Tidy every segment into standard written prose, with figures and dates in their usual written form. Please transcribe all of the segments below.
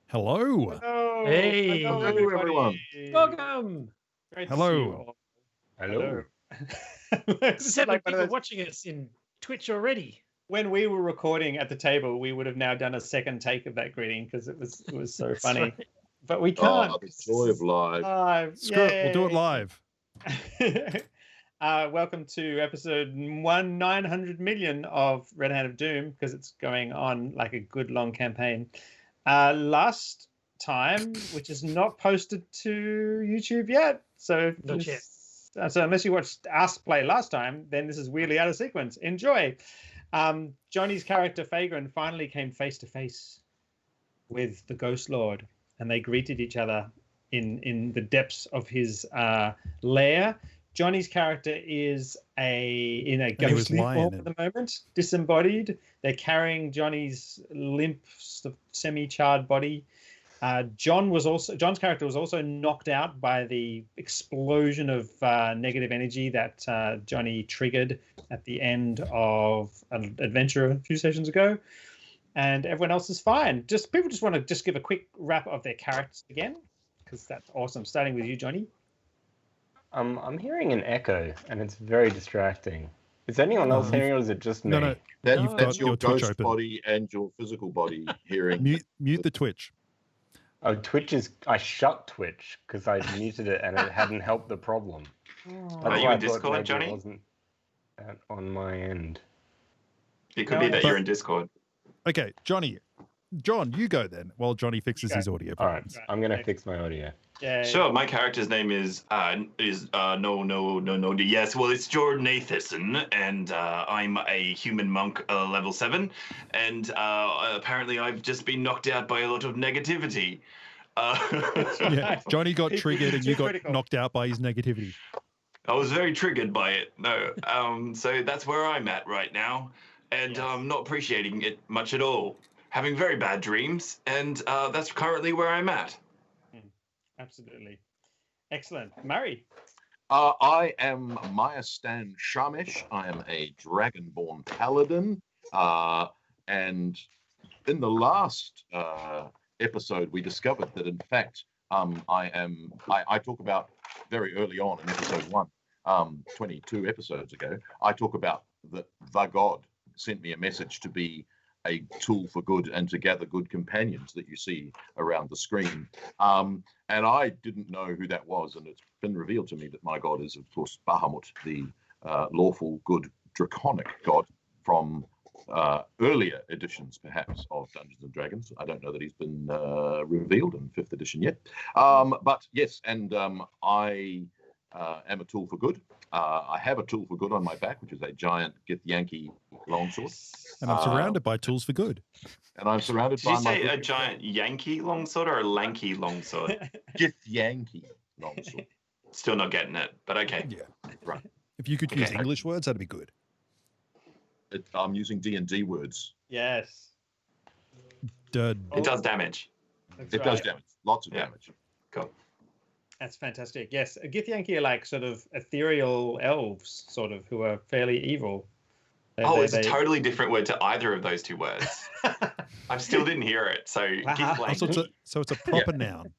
Hello. Hello. Hey. Hello, everyone. Welcome. Great Hello. To see you all. Hello. This is 7 like one of people those- watching us in Twitch already. when we were recording at the table, we would have now done a second take of that greeting because it was so funny. right. But we can't. Oh, the joy of live. Live. Screw it. We'll do it Yay. live. Welcome to episode 900 million of Red Hand of Doom because it's going on like a good long campaign. Last time, which is not posted to YouTube yet. So, Not yet. So unless you watched us play last time, then this is weirdly out of sequence. Enjoy. Johnny's character Fagrin finally came face to face with the Ghost Lord, and they greeted each other in the depths of his lair. Johnny's character is in a ghostly form at the moment, disembodied. They're carrying Johnny's limp, semi-charred body. John's character was also knocked out by the explosion of negative energy that Johnny triggered at the end of an adventure a few sessions ago. And everyone else is fine. People just want to give a quick wrap of their characters again, because that's awesome. Starting with you, Johnny. I'm hearing an echo, and it's very distracting. Is anyone else hearing it, or is it just me? No. That's your Twitch ghost open. body and your physical body hearing. Mute the Twitch. Oh, Twitch is... I shut Twitch because I muted it, and it hadn't helped the problem. Are you in Discord, Johnny? It wasn't on my end. It could be that you're in Discord. Okay, John, you go then while Johnny fixes his audio All right, problems. I'm going to fix my audio. Yeah. Sure, my character's name is no. Yes, well, it's Jordan Athison, and I'm a human monk, level 7, and apparently I've just been knocked out by a lot of negativity. Yeah, Johnny got triggered and you got critical. knocked out by his negativity. I was very triggered by it. No, so that's where I'm at right now, and I'm not appreciating it much at all. Having very bad dreams, and that's currently where I'm at. Absolutely. Excellent. Murray. I am Maya Stan Shamesh. I am a Dragonborn Paladin. And in the last episode, we discovered that, in fact, I talk about very early on in episode 1, 22 episodes ago, I talk about that the God sent me a message to be a tool for good and to gather good companions that you see around the screen. And I didn't know who that was, and it's been revealed to me that my god is, of course, Bahamut, the lawful, good, draconic god from earlier editions, perhaps, of Dungeons & Dragons. I don't know that he's been revealed in 5th edition yet. But yes, and I am a tool for good. I have a tool for good on my back, which is a giant Githyanki longsword. And I'm surrounded by tools for good. And I'm surrounded Did by you say a giant Yankee longsword or a lanky longsword? Githyanki longsword. Still not getting it, but okay. Yeah. Right. If you could use English words, that'd be good. I'm using D&D words. Yes. It does damage. That's It does damage. Lots of damage. Cool. That's fantastic. Yes. Githyanki are like sort of ethereal elves, sort of, who are fairly evil. It's a totally different word to either of those two words. I still didn't hear it, so So it's a proper noun.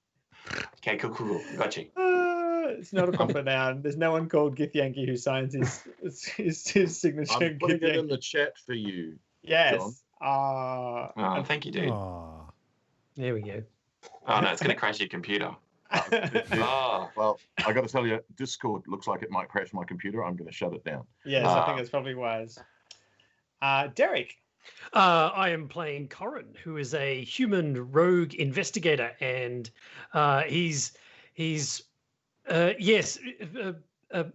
Okay, cool. Got you. It's not a proper noun. There's no one called Githyanki who signs his signature. I'm putting it in the chat for you. Yes. John. Thank you, dude. Aww. There we go. Oh no, it's going to crash your computer. Well, I got to tell you, Discord looks like it might crash my computer. I'm going to shut it down. Yes, I think that's probably wise. Derek. I am playing Corin, who is a human rogue investigator, and he's a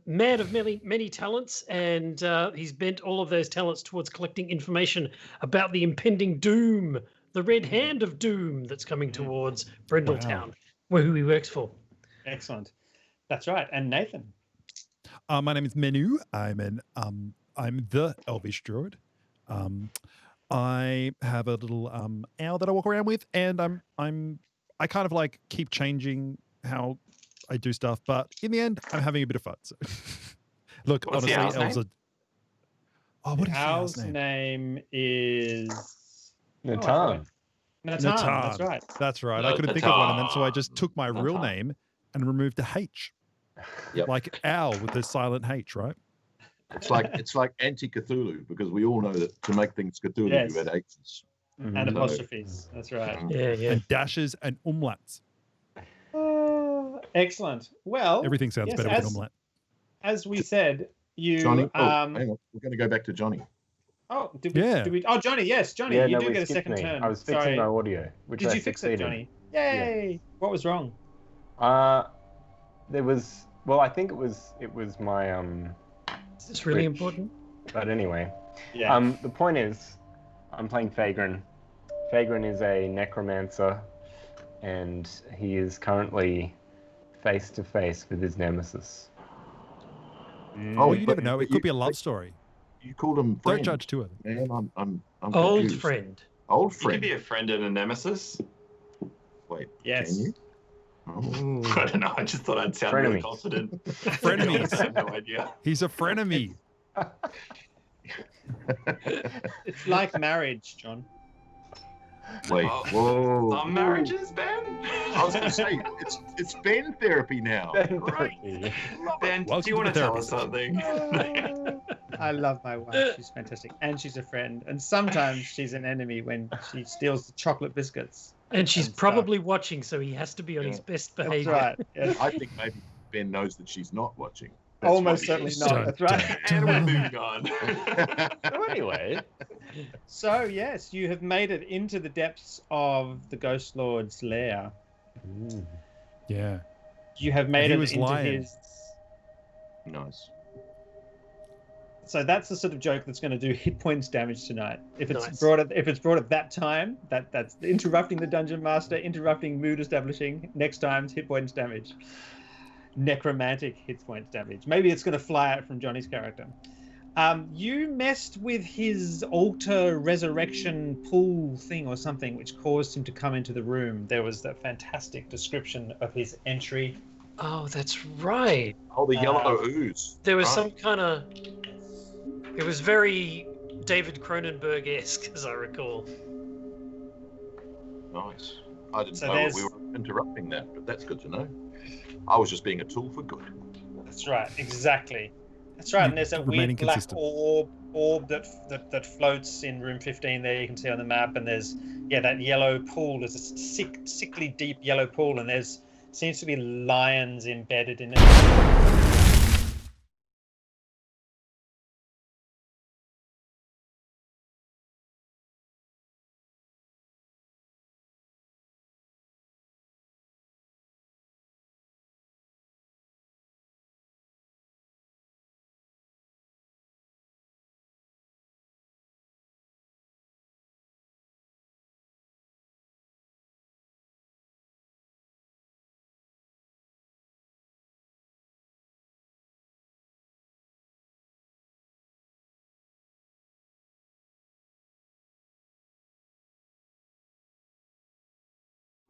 man of many talents, and he's bent all of those talents towards collecting information about the impending doom, the Red Hand of Doom that's coming towards Brindol Town, who he works for. Excellent. That's right. And Nathan. My name is Menu. I'm the Elvish Druid. I have a little owl that I walk around with, and I kind of like keep changing how I do stuff, but in the end, I'm having a bit of fun. So. Look, What's honestly, the owl's elves name? are. Oh, what is The the owl's name is Natan. Natan, that's Natan. right. That's right. I couldn't think of one, and then so I just Natan. took my real Natan. name and removed the H. Yep. Like owl with the silent H, right? It's like anti-Cthulhu, because we all know that to make things Cthulhu, Yes. you had H's. And Mhm. apostrophes. That's right. Yeah. And dashes and umlauts. Excellent. Well, Everything sounds yes, better with an umlaut. as we said, you Johnny, hang on, we're going to go back to Johnny. did we, Yeah. did we? Oh, Johnny, yes, Johnny, Yeah, you no, do we get a skipped second me. turn. I was fixing Sorry. my audio, which Did I you fix it, succeeded. Johnny? Yay! What was wrong? There was. Well, I think it was my Is this really Which- important? But anyway, Yeah. the point is, I'm playing Fagrin. Fagrin is a necromancer, and he is currently face to face with his nemesis. Oh, you but- never know. but It could be a love story. You called him friend. Don't judge too early. Man, I'm Old confused. friend. Old You friend. can be a friend and a nemesis. Wait, Yes. can you? Oh. I don't know. I just thought I'd sound really Frenemies. confident. Frenemies. I have no idea. He's a frenemy. It's like marriage, John. Wait, Oh, whoa. Some marriages, Ben? I was going to say, it's Ben therapy now. Right. Ben, Welcome do you to want the to tell therapy us something? I love my wife. She's fantastic. And she's a friend. And sometimes she's an enemy when she steals the chocolate biscuits. And she's And stuff. probably watching, so he has to be on his Yeah. best That's behavior. right. Yes. I think maybe Ben knows that she's not watching. That's Almost what he certainly is. not. That's right. And we're moving on. So anyway, So, yes, you have made it into the depths of the Ghost Lord's lair. Yeah. You have made he it was into lying. his. Nice. So that's the sort of joke that's going to do hit points damage tonight. If it's Nice. brought at that time, that's interrupting the dungeon master, interrupting mood establishing. Next time's hit points damage. Necromantic hit points damage. Maybe it's going to fly out from Johnny's character. You messed with his altar resurrection pool thing or something, which caused him to come into the room. There was that fantastic description of his entry. Oh, that's right. Oh, the yellow Uh, ooze. There was Right. some kind of. It was very David Cronenberg-esque, as I recall. Nice. I didn't So know there's- we were interrupting that, but that's good to know. I was just being a tool for good. That's right, exactly. That's right, and there's that Remaining weird black consistent. orb that floats in room 15 there, you can see on the map, and there's, that yellow pool. There's a sickly deep yellow pool, and there's seems to be lions embedded in it.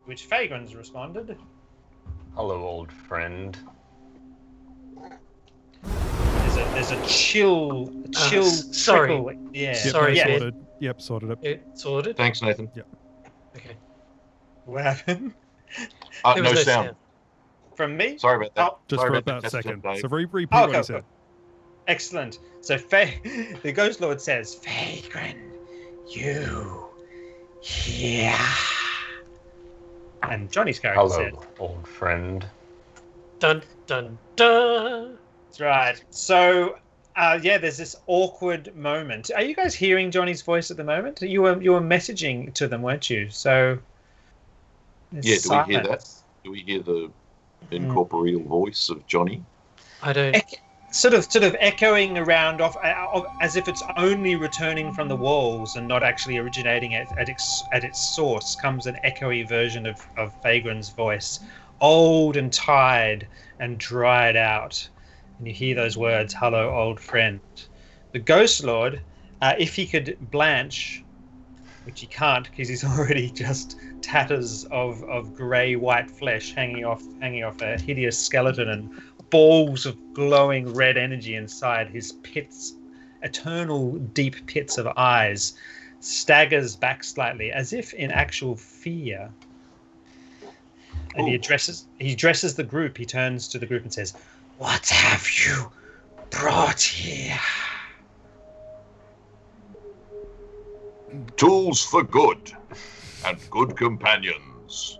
Which Fagrin's responded. hello, old friend. There's a chill sorry. trickle. Yeah. Yep, Sorry, no, Ben. sorted. Yep, sorted it. It sorted. Thanks, Nathan. Okay. What happened? There No was sound. From me? Sorry about that. Oh, Just Sorry for about about that. a second. Dave. So repeat Oh, what okay, he said. excellent. So the Ghost Lord says, Fagrin, you here. And Johnny's character Hello, said, old friend. Dun dun dun. that's right. So, there's this awkward moment. Are you guys hearing Johnny's voice at the moment? You were messaging to them, weren't you? So, there's Yeah, do we hear that? silence. Do we hear the incorporeal voice of Johnny? I don't. Sort of echoing around as if it's only returning from the walls and not actually originating at its source, comes an echoey version of Fagrin's voice, old and tired and dried out. And you hear those words, hello, old friend. The Ghost Lord, if he could blanch, which he can't because he's already just tatters of grey-white flesh hanging off a hideous skeleton and balls of glowing red energy inside his pits, eternal deep pits of eyes. staggers back slightly, as if in actual fear. And he addresses the group. He turns to the group and says, "What have you brought here?" Tools for good, and good companions.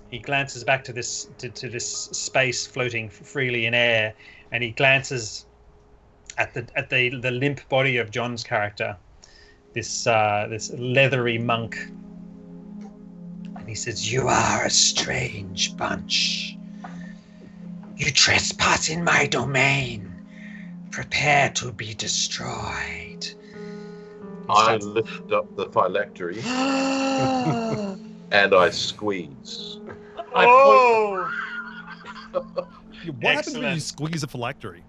He glances back to this space floating freely in air, and he glances at the limp body of John's character, this leathery monk, and he says, "You are a strange bunch. You trespass in my domain. Prepare to be destroyed." I lift up the phylactery and I squeeze. Oh! What happens when you Excellent. squeeze a phylactery?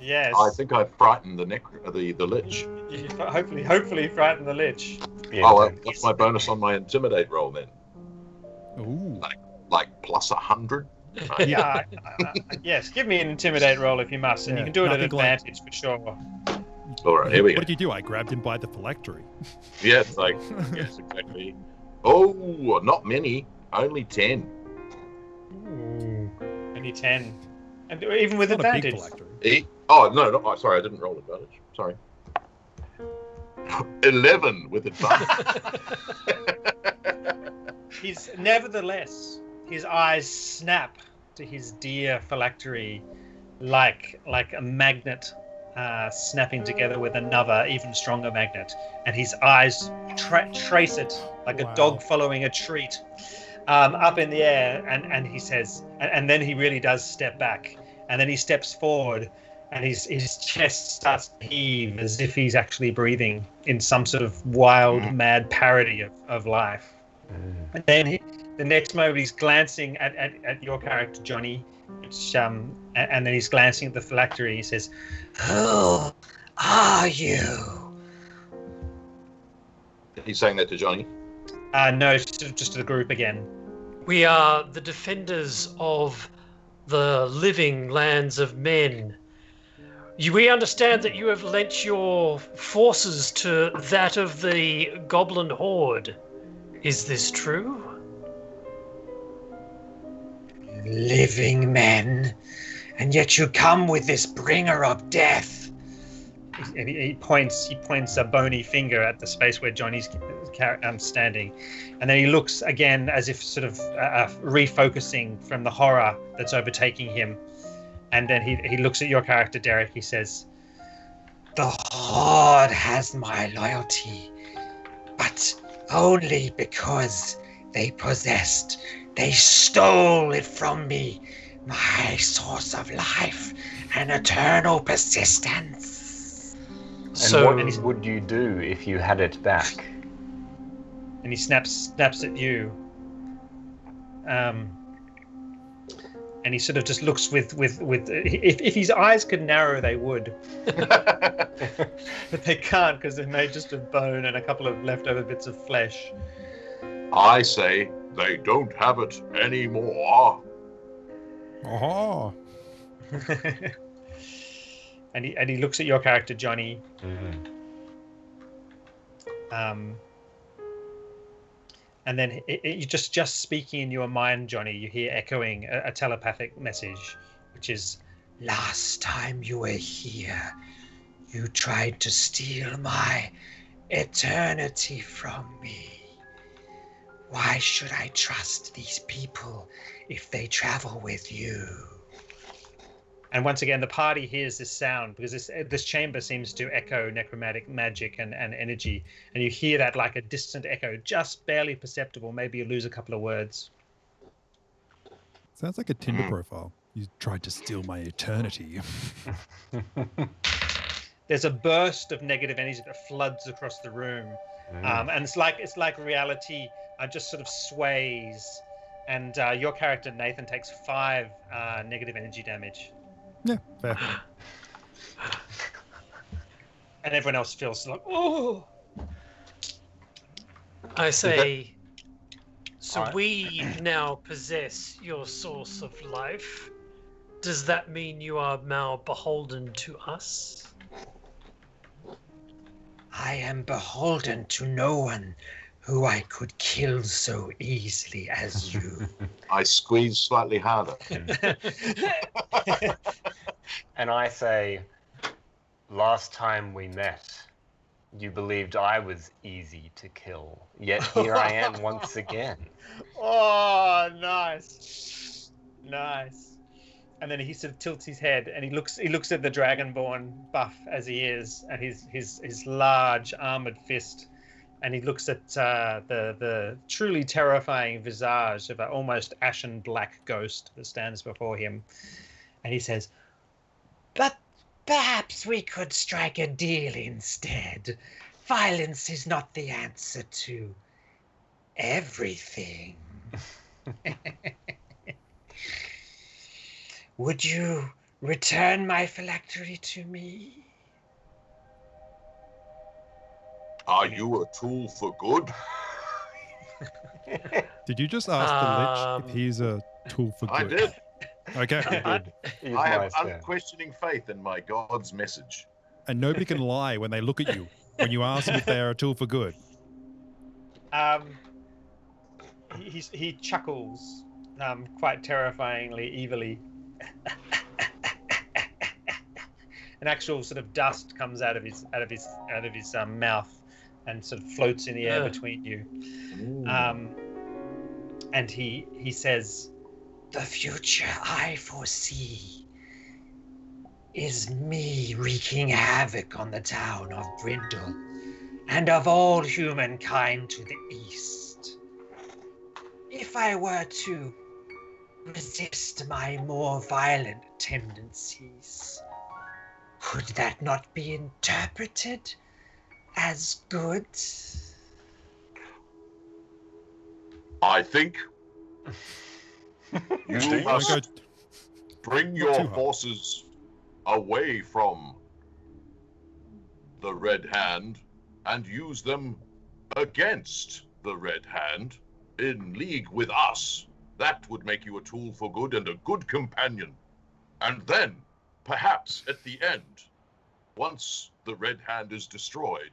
Yes. I think I frightened the Lich. You hopefully frighten the Lich. Yeah, Oh, okay. what's my bonus on my intimidate roll then? Ooh. Like plus 100? Yeah. Yes, give me an intimidate roll if you must, and Yeah, you can do it at nothing like- advantage for sure. All right, here we What go. did you do? I grabbed him by the phylactery. Yeah, it's like, yes, exactly. Oh, not many. Only 10. Ooh. Only 10. And even with Not a big advantage. phylactery. Oh, no, oh, sorry, I didn't roll advantage. Sorry. 11 with advantage. He's nevertheless, his eyes snap to his dear phylactery like a magnet snapping together with another even stronger magnet, and his eyes trace it like Wow. a dog following a treat up in the air, and he says, and then he really does step back, and then he steps forward, and his chest starts to heave as if he's actually breathing in some sort of wild, mad parody of life. And then the next moment he's glancing at your character, Johnny, which, and then he's glancing at the phylactery. He says, "Who are you?" He's saying that to Johnny. No, it's just to the group again. We are the defenders of the living lands of men. We understand that you have lent your forces to that of the goblin horde. Is this true? Living men, and yet you come with this bringer of death. And he points a bony finger at the space where Johnny's standing, and then he looks again as if sort of refocusing from the horror that's overtaking him, and then he looks at your character, Derek. He says, "The horde has my loyalty, but only because they stole it from me, my source of life and eternal persistence." And So- what would you do if you had it back? And he snaps at you. And he sort of just looks with if his eyes could narrow, they would, but they can't because they're made just of bone and a couple of leftover bits of flesh. I say they don't have it anymore. Oh. and he looks at your character, Johnny. And then you just speaking in your mind, Johnny, you hear echoing a telepathic message, which is, "Last time you were here, you tried to steal my eternity from me. Why should I trust these people if they travel with you?" And once again, the party hears this sound because this chamber seems to echo necromantic magic and energy. And you hear that like a distant echo, just barely perceptible. Maybe you lose a couple of words. Sounds like a Tinder profile. You tried to steal my eternity. There's a burst of negative energy that floods across the room. And it's like reality just sort of sways. And your character, Nathan, takes 5 negative energy damage. Yeah, fair. And everyone else feels like, oh. I say, so Alright. we now possess your source of life. Does that mean you are now beholden to us? I am beholden to no one who I could kill so easily as you. I squeeze slightly harder. And I say, last time we met, you believed I was easy to kill. Yet here I am once again. Oh, nice. Nice. And then he sort of tilts his head and he looks at the Dragonborn buff as he is, and his large armored fist, and he looks at the truly terrifying visage of an almost ashen black ghost that stands before him, and he says, But perhaps we could strike a deal instead. Violence is not the answer to everything. Would you return my phylactery to me? Are you a tool for good? Did you just ask the Lich if he's a tool for good? I did. Okay. I have unquestioning faith in my God's message. And nobody can lie when they look at you when you ask them if they're a tool for good. he chuckles, quite terrifyingly, evilly. An actual sort of dust comes out of his mouth and sort of floats in the air between you. And he says, The future I foresee is me wreaking havoc on the town of Brindol and of all humankind to the east. If I were to resist my more violent tendencies, could that not be interpreted as good? I think you must bring your forces away from the Red Hand and use them against the Red Hand in league with us. That would make you a tool for good and a good companion. And then, perhaps at the end, once the Red Hand is destroyed,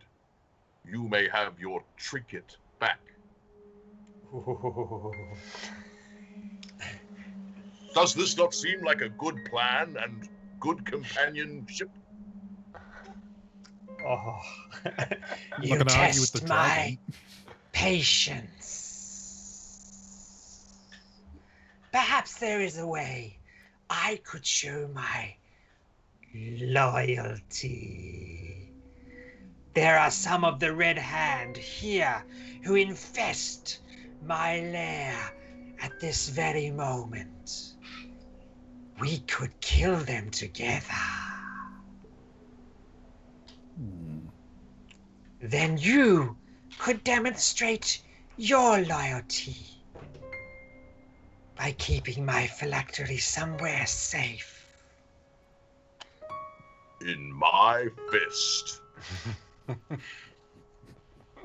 you may have your trinket back. Does this not seem like a good plan and good companionship? "Oh, You gonna argue with the test my dragon. patience. Perhaps there is a way I could show my loyalty. There are some of the Red Hand here who infest my lair at this very moment. We could kill them together. Then you could demonstrate your loyalty by keeping my phylactery somewhere safe. In my fist.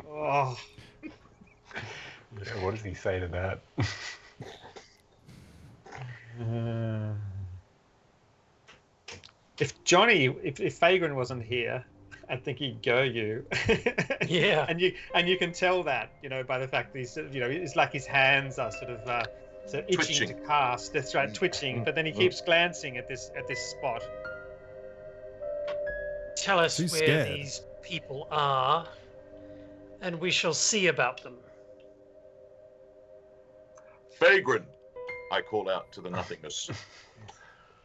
oh." Yeah, what does he say to that? If Fagrin wasn't here, I think he'd go you. Yeah. and you can tell that, by the fact that he's, it's like his hands are sort of itching Twitching. to cast. That's right, twitching. But then he keeps glancing at this spot. Tell us He's where scared. these people are, and we shall see about them. Fagrin, I call out to the nothingness.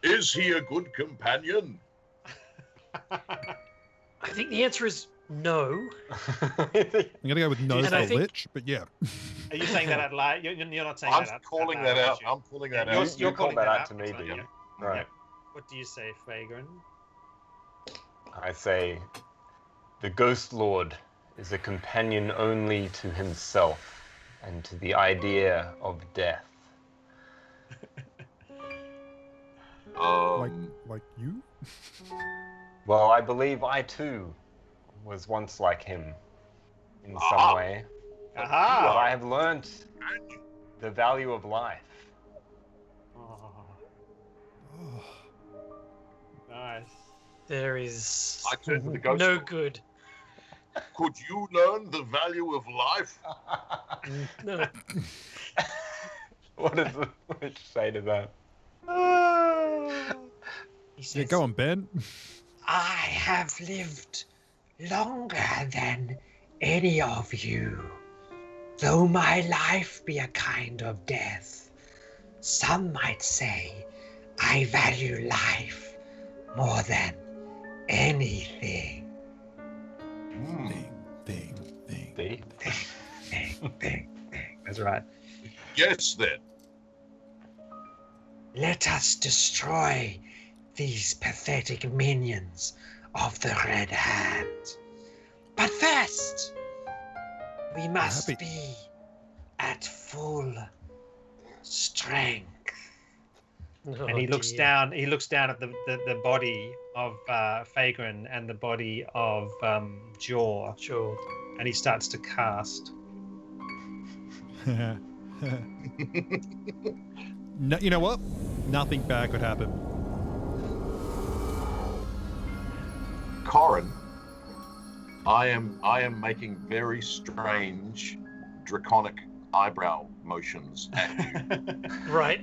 Is he a good companion? I think the answer is no. I'm going to go with no And for I think- Lich, but yeah. Are you saying that out loud? You're not saying I'm that out calling out that loud, out. you? I'm calling that You're- out. you're You call calling that that out to me, That's do you? right, Right. Yep. What do you say, Fagrin? I say, the Ghost Lord is a companion only to himself and to the idea of death. Like you? Well, I believe I too was once like him in some Ah. way. But Aha! I have learnt the value of life. Oh, nice. There is I turn to the ghost. no good Could you learn the value of life? No. What does the Lich say to that? He says, Yeah, go on, Ben. I have lived longer than any of you. Though my life be a kind of death, some might say I value life more than anything. Thing. Deep. Thing. That's right. Yes, then. Let us destroy these pathetic minions of the Red Hand. But first, we must Happy. be at full strength. Oh, And he looks dear. down. He looks down at the body of Fagrin and the body of Jaw, Sure. and he starts to cast. No, you know what? Nothing bad could happen. Corin, I am making very strange draconic eyebrow motions at you. Right.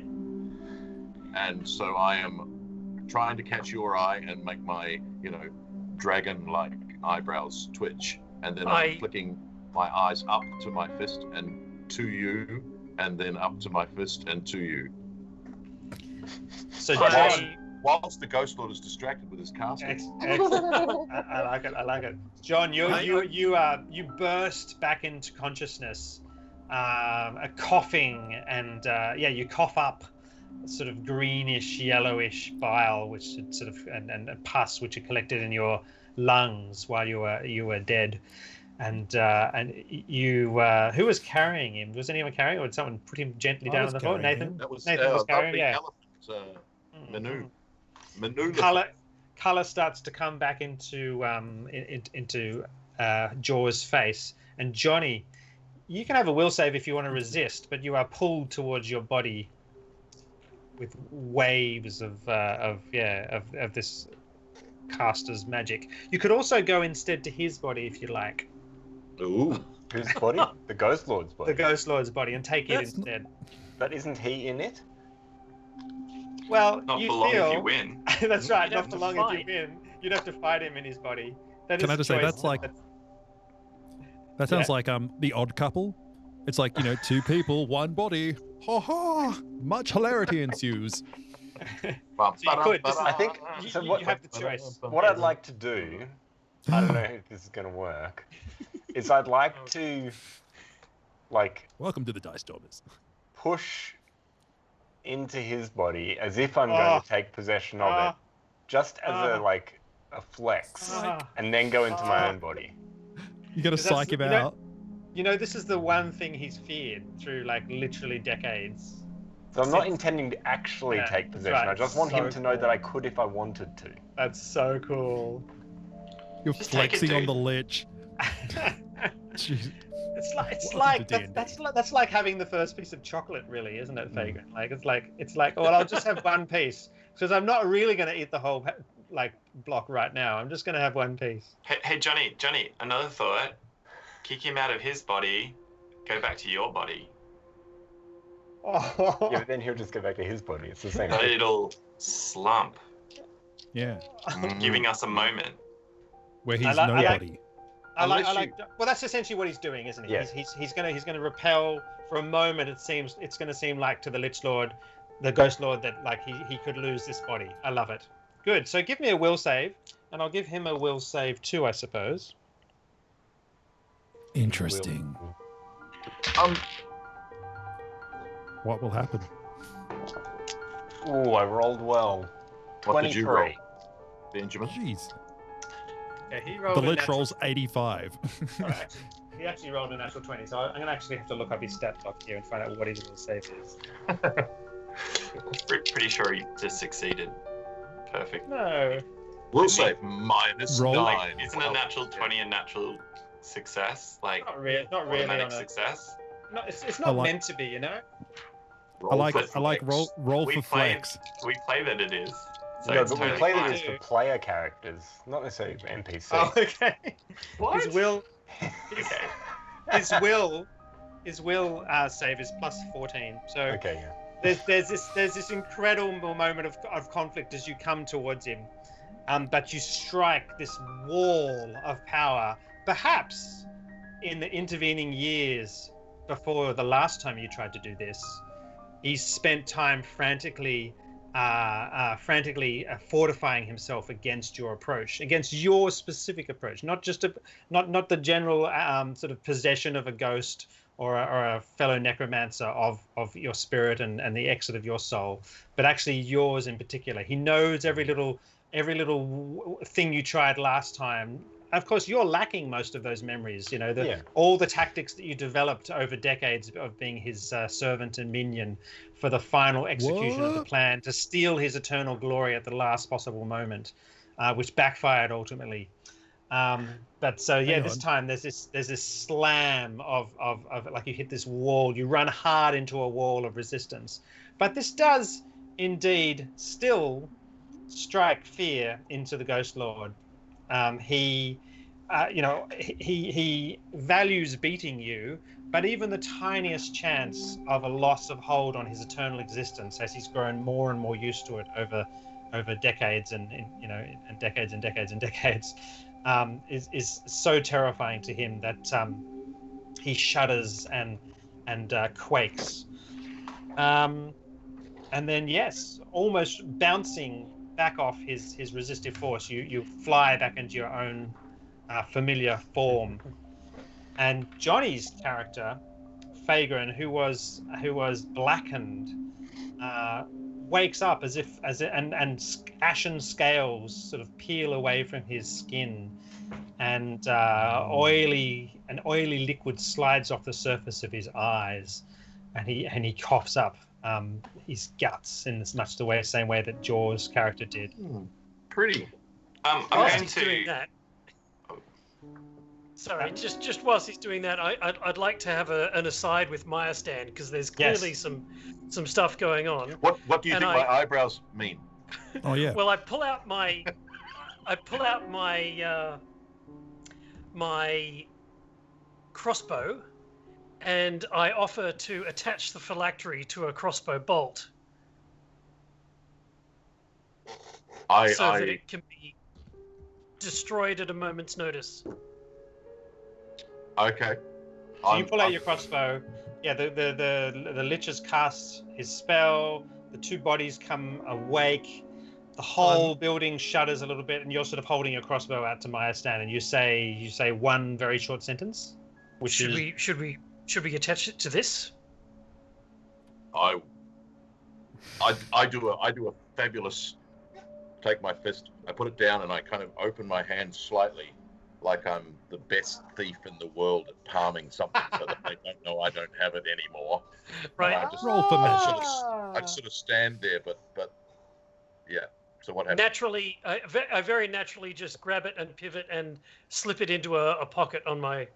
And so I am trying to catch your eye and make my, dragon-like eyebrows twitch. And then I'm flicking my eyes up to my fist and to you, and then up to my fist and to you. So I- Whilst the Ghost Lord is distracted with his casting. Excellent. I like it. I like it. John, you burst back into consciousness, coughing, and you cough up sort of greenish, yellowish bile, which had sort of and pus, which had collected in your lungs while you were dead. And you who was carrying him? Was anyone carrying, or did someone put him gently I down was on the floor? carrying Nathan. him. That was Nathan was carrying. lovely Yeah. elephant, Manu. Color starts to come back into Jaw's face, and Johnny, you can have a will save if you want to resist, but you are pulled towards your body with waves of this caster's magic. You could also go instead to his body if you like, Ooh. Whose body? The Ghost Lord's body. the Ghost Lord's body, and take it That's instead. But isn't he in it? Well, Not you for long feel if you win. that's right. You'd Not have for to long fight. if you win. You'd have to fight him in his body. That Can is I the just say, choice. that's like- That sounds like The Odd Couple. It's like, two people, one body. Ha ha! Much hilarity ensues. So you could. This is- I think- you, so you what- have the choice. What I'd like to do, I don't know if this is going to work, is I'd like to, Welcome to the Dice Jobbers. push into his body as if I'm going to take possession of it, just as a flex, and then go into my own body. You gotta 'Cause that's- psych him you know- out. This is the one thing he's feared through literally decades. So I'm not intending to actually Yeah, take that's possession. right. I just want him So to know cool. that I could if I wanted to. That's so cool. You're Just take it, flexing on dude. the Lich. Jeez. It's Welcome like to D&D. that's like having the first piece of chocolate, really, isn't it, Fagrin? It's like well, I'll just have one piece because I'm not really going to eat the whole block right now. I'm just going to have one piece. Hey, Johnny, another thought. Kick him out of his body, go back to your body. Oh. Yeah, but then he'll just go back to his body. It's the same thing. Little slump, Yeah. giving us a moment. Where he's I like- nobody. I like. Unless Well, that's essentially what he's doing, isn't he? Yeah. He's gonna repel for a moment. It's gonna seem like to the Lich Lord, the Ghost Lord, that he could lose this body. I love it. Good. So give me a will save, and I'll give him a will save too, I suppose. Interesting. What will happen? Ooh, I rolled well. What did you roll, 23. Benjamin? Jeez. Yeah, he rolled. The a Lich natural- rolls 85. Alright. He actually rolled a natural 20, so I'm gonna actually have to look up his stat block here and find out what his will save is. Pretty sure he just succeeded. Perfect. No. We'll say -9. Roll. Isn't a natural 20 a natural success? Not really. Not really. Automatic On a, success? no, it's I not like- meant to be, you know. I like for roll We for play- flex. We play that it is. So no, it's but we're totally playing fine. this for player characters, not necessarily for NPC. Oh, okay. What? His will, Okay. his will save is plus 14. So Okay, yeah. there's this incredible moment of conflict as you come towards him, but you strike this wall of power. Perhaps in the intervening years before the last time you tried to do this, he's spent time frantically fortifying himself against your approach, against your specific approach, not just not the general sort of possession of a ghost or a fellow necromancer of your spirit and the exit of your soul, but actually yours in particular. He knows every little thing you tried last time. Of course, you're lacking most of those memories. You know, all the tactics that you developed over decades of being his servant and minion for the final execution of the plan to steal his eternal glory at the last possible moment, which backfired ultimately. But so yeah, this time there's this slam of like you hit this wall, you run hard into a wall of resistance. But this does indeed still strike fear into the Ghost Lord. He values beating you, but even the tiniest chance of a loss of hold on his eternal existence, as he's grown more and more used to it over decades and decades and decades and decades, is so terrifying to him that he shudders and quakes. And then yes, almost bouncing back off his resistive force, you fly back into your own familiar form. And Johnny's character, Fagrin, who was blackened, wakes up and ashen scales sort of peel away from his skin, and oily liquid slides off the surface of his eyes, and he coughs up his guts in as much the same way that Jaw's character did. Pretty. I'm Whilst going he's doing to. that, sorry, just whilst he's doing that, I'd like to have an aside with Maya Stan, because there's clearly some stuff going on. What do you think my eyebrows mean? Oh yeah. Well, I pull out my my crossbow, and I offer to attach the phylactery to a crossbow bolt, so that it can be destroyed at a moment's notice. Okay. So you pull out your crossbow. Yeah, the Lich has cast his spell. The two bodies come awake. The whole building shudders a little bit, and you're sort of holding your crossbow out to Maya Stan, and you say one very short sentence. Which should we attach it to this? I do a fabulous. Take my fist, I put it down, and I kind of open my hand slightly, like I'm the best thief in the world at palming something, so that they don't know I don't have it anymore. Right. I just, Roll for I sort of stand there, but yeah. So what happens? Naturally, I very naturally just grab it and pivot and slip it into a pocket on my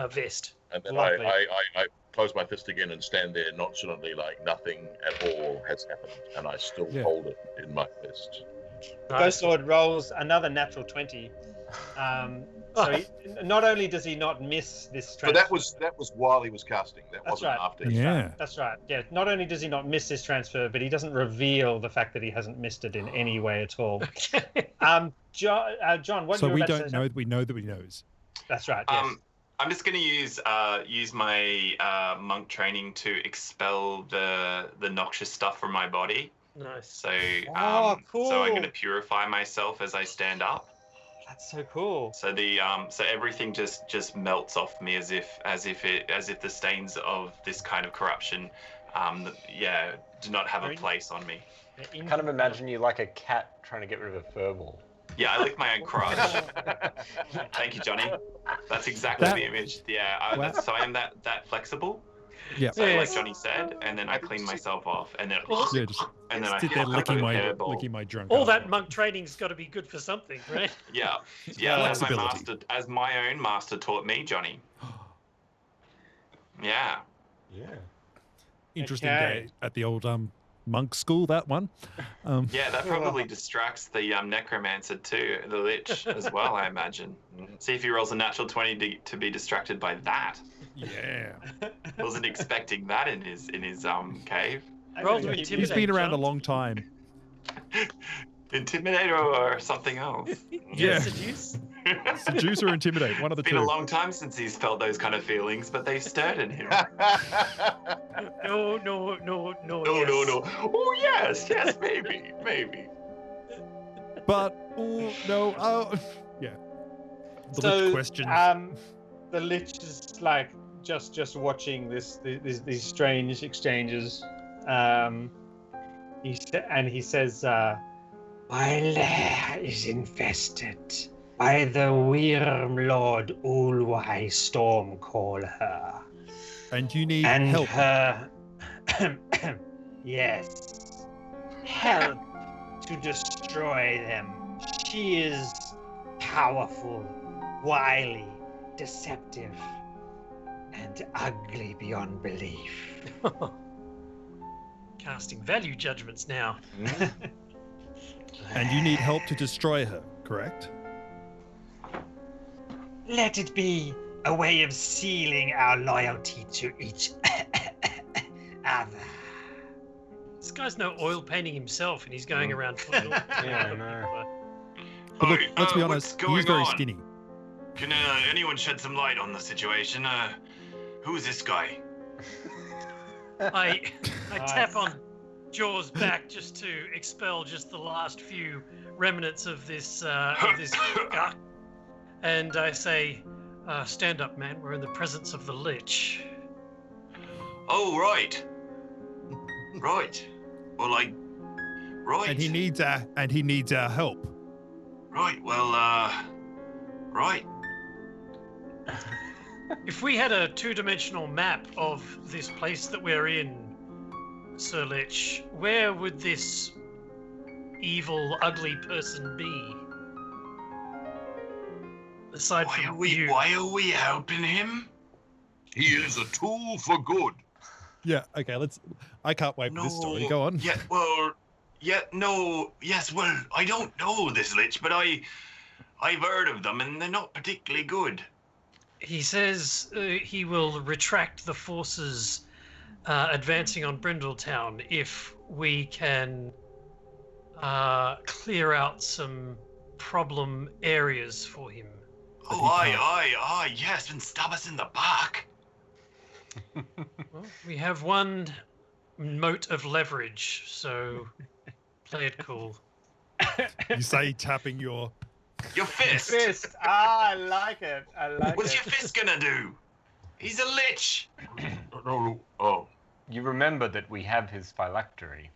vest. And then Lovely. I close my fist again and stand there nonchalantly, like nothing at all has happened, and I still hold it in my fist. Ghost Lord rolls another natural 20. So not only does he not miss this transfer, But that was while he was casting. That wasn't right. after. Yeah. That's right. Yeah. Not only does he not miss this transfer, but he doesn't reveal the fact that he hasn't missed it in any way at all. John, what? So you were we about to don't say? know. We know that he knows. That's right. Yes. I'm just going to use my monk training to expel the noxious stuff from my body. Nice. So cool. So I'm going to purify myself as I stand up. That's so cool. So so everything just melts off me as if the stains of this kind of corruption do not have a place on me. I kind of imagine you like a cat trying to get rid of a furball. Yeah, I lick my own crotch. Thank you, Johnny. That's exactly the image. Yeah, so I am that flexible. Yeah. So like Johnny said, and then I clean myself off, and then and then I sit there licking hairball. my drunk. All alcohol. that monk training's got to be good for something, right? Yeah, Flexibility. as my own master taught me, Johnny. Yeah. Yeah. Interesting Okay. day at the old monk school, that one. Yeah, that probably distracts the necromancer too, the lich as well, I imagine. See if he rolls a natural 20 to be distracted by that. Yeah. Wasn't expecting that in his cave. Roll to He's intimidate. been around a John. long time. Intimidator or something else. Yeah. Seduce. Seduce or intimidate, one of the It's been a two. long time since he's felt those kind of feelings, but they've stirred in him. No. No, Yes. no. Oh, yes, maybe. But, oh, no, yeah. The So, lich questions. The Lich is like just watching these strange exchanges. He says, My lair is infested by the Wyrm Lord Ulwai Stormcaller. And you need And help. her... yes. Help to destroy them. She is powerful, wily, deceptive, and ugly beyond belief. Casting value judgments now. And you need help to destroy her, correct? Let it be a way of sealing our loyalty to each other. This guy's no oil painting himself, and he's going around putting all Yeah, I know. But look, Alright, let's be what's honest, going he's very on? skinny. Can anyone shed some light on the situation? Who's this guy? I tap on Jaw's back just to expel just the last few remnants of this gunk. And I say, stand up, man. We're in the presence of the Lich. Oh, right. Right. Well, right. And he needs our help. Right, well, right. If we had a two-dimensional map of this place that we're in, Sir Lich, where would this evil, ugly person be? Aside from you. Why are we helping him? He is a tool for good. Yeah, okay, I can't wait for this story. Go on. Yes, well, I don't know this Lich, but I've heard of them, and they're not particularly good. He says he will retract the forces advancing on Brindol town if we can clear out some problem areas for him. Oh, aye, yes, and stab us in the back. Well, we have one moat of leverage, so play it cool. You say tapping your... Your fist. "Fist." I like it. What's your fist gonna do? He's a Lich. No. Oh. You remember that we have his phylactery.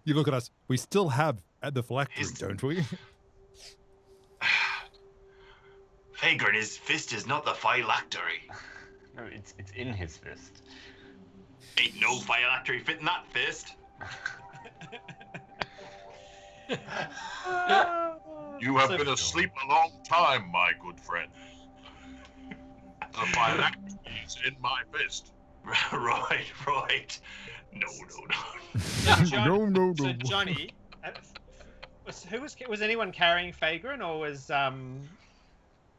You look at us. We still have the phylactery, don't we? Fagrin, his fist is not the phylactery. No, it's in his fist. Ain't no phylactery fitting that fist. You have been asleep a long time, my good friend. The phylactery is in my fist. Right. No. No. So Johnny, was anyone carrying Fagrin, or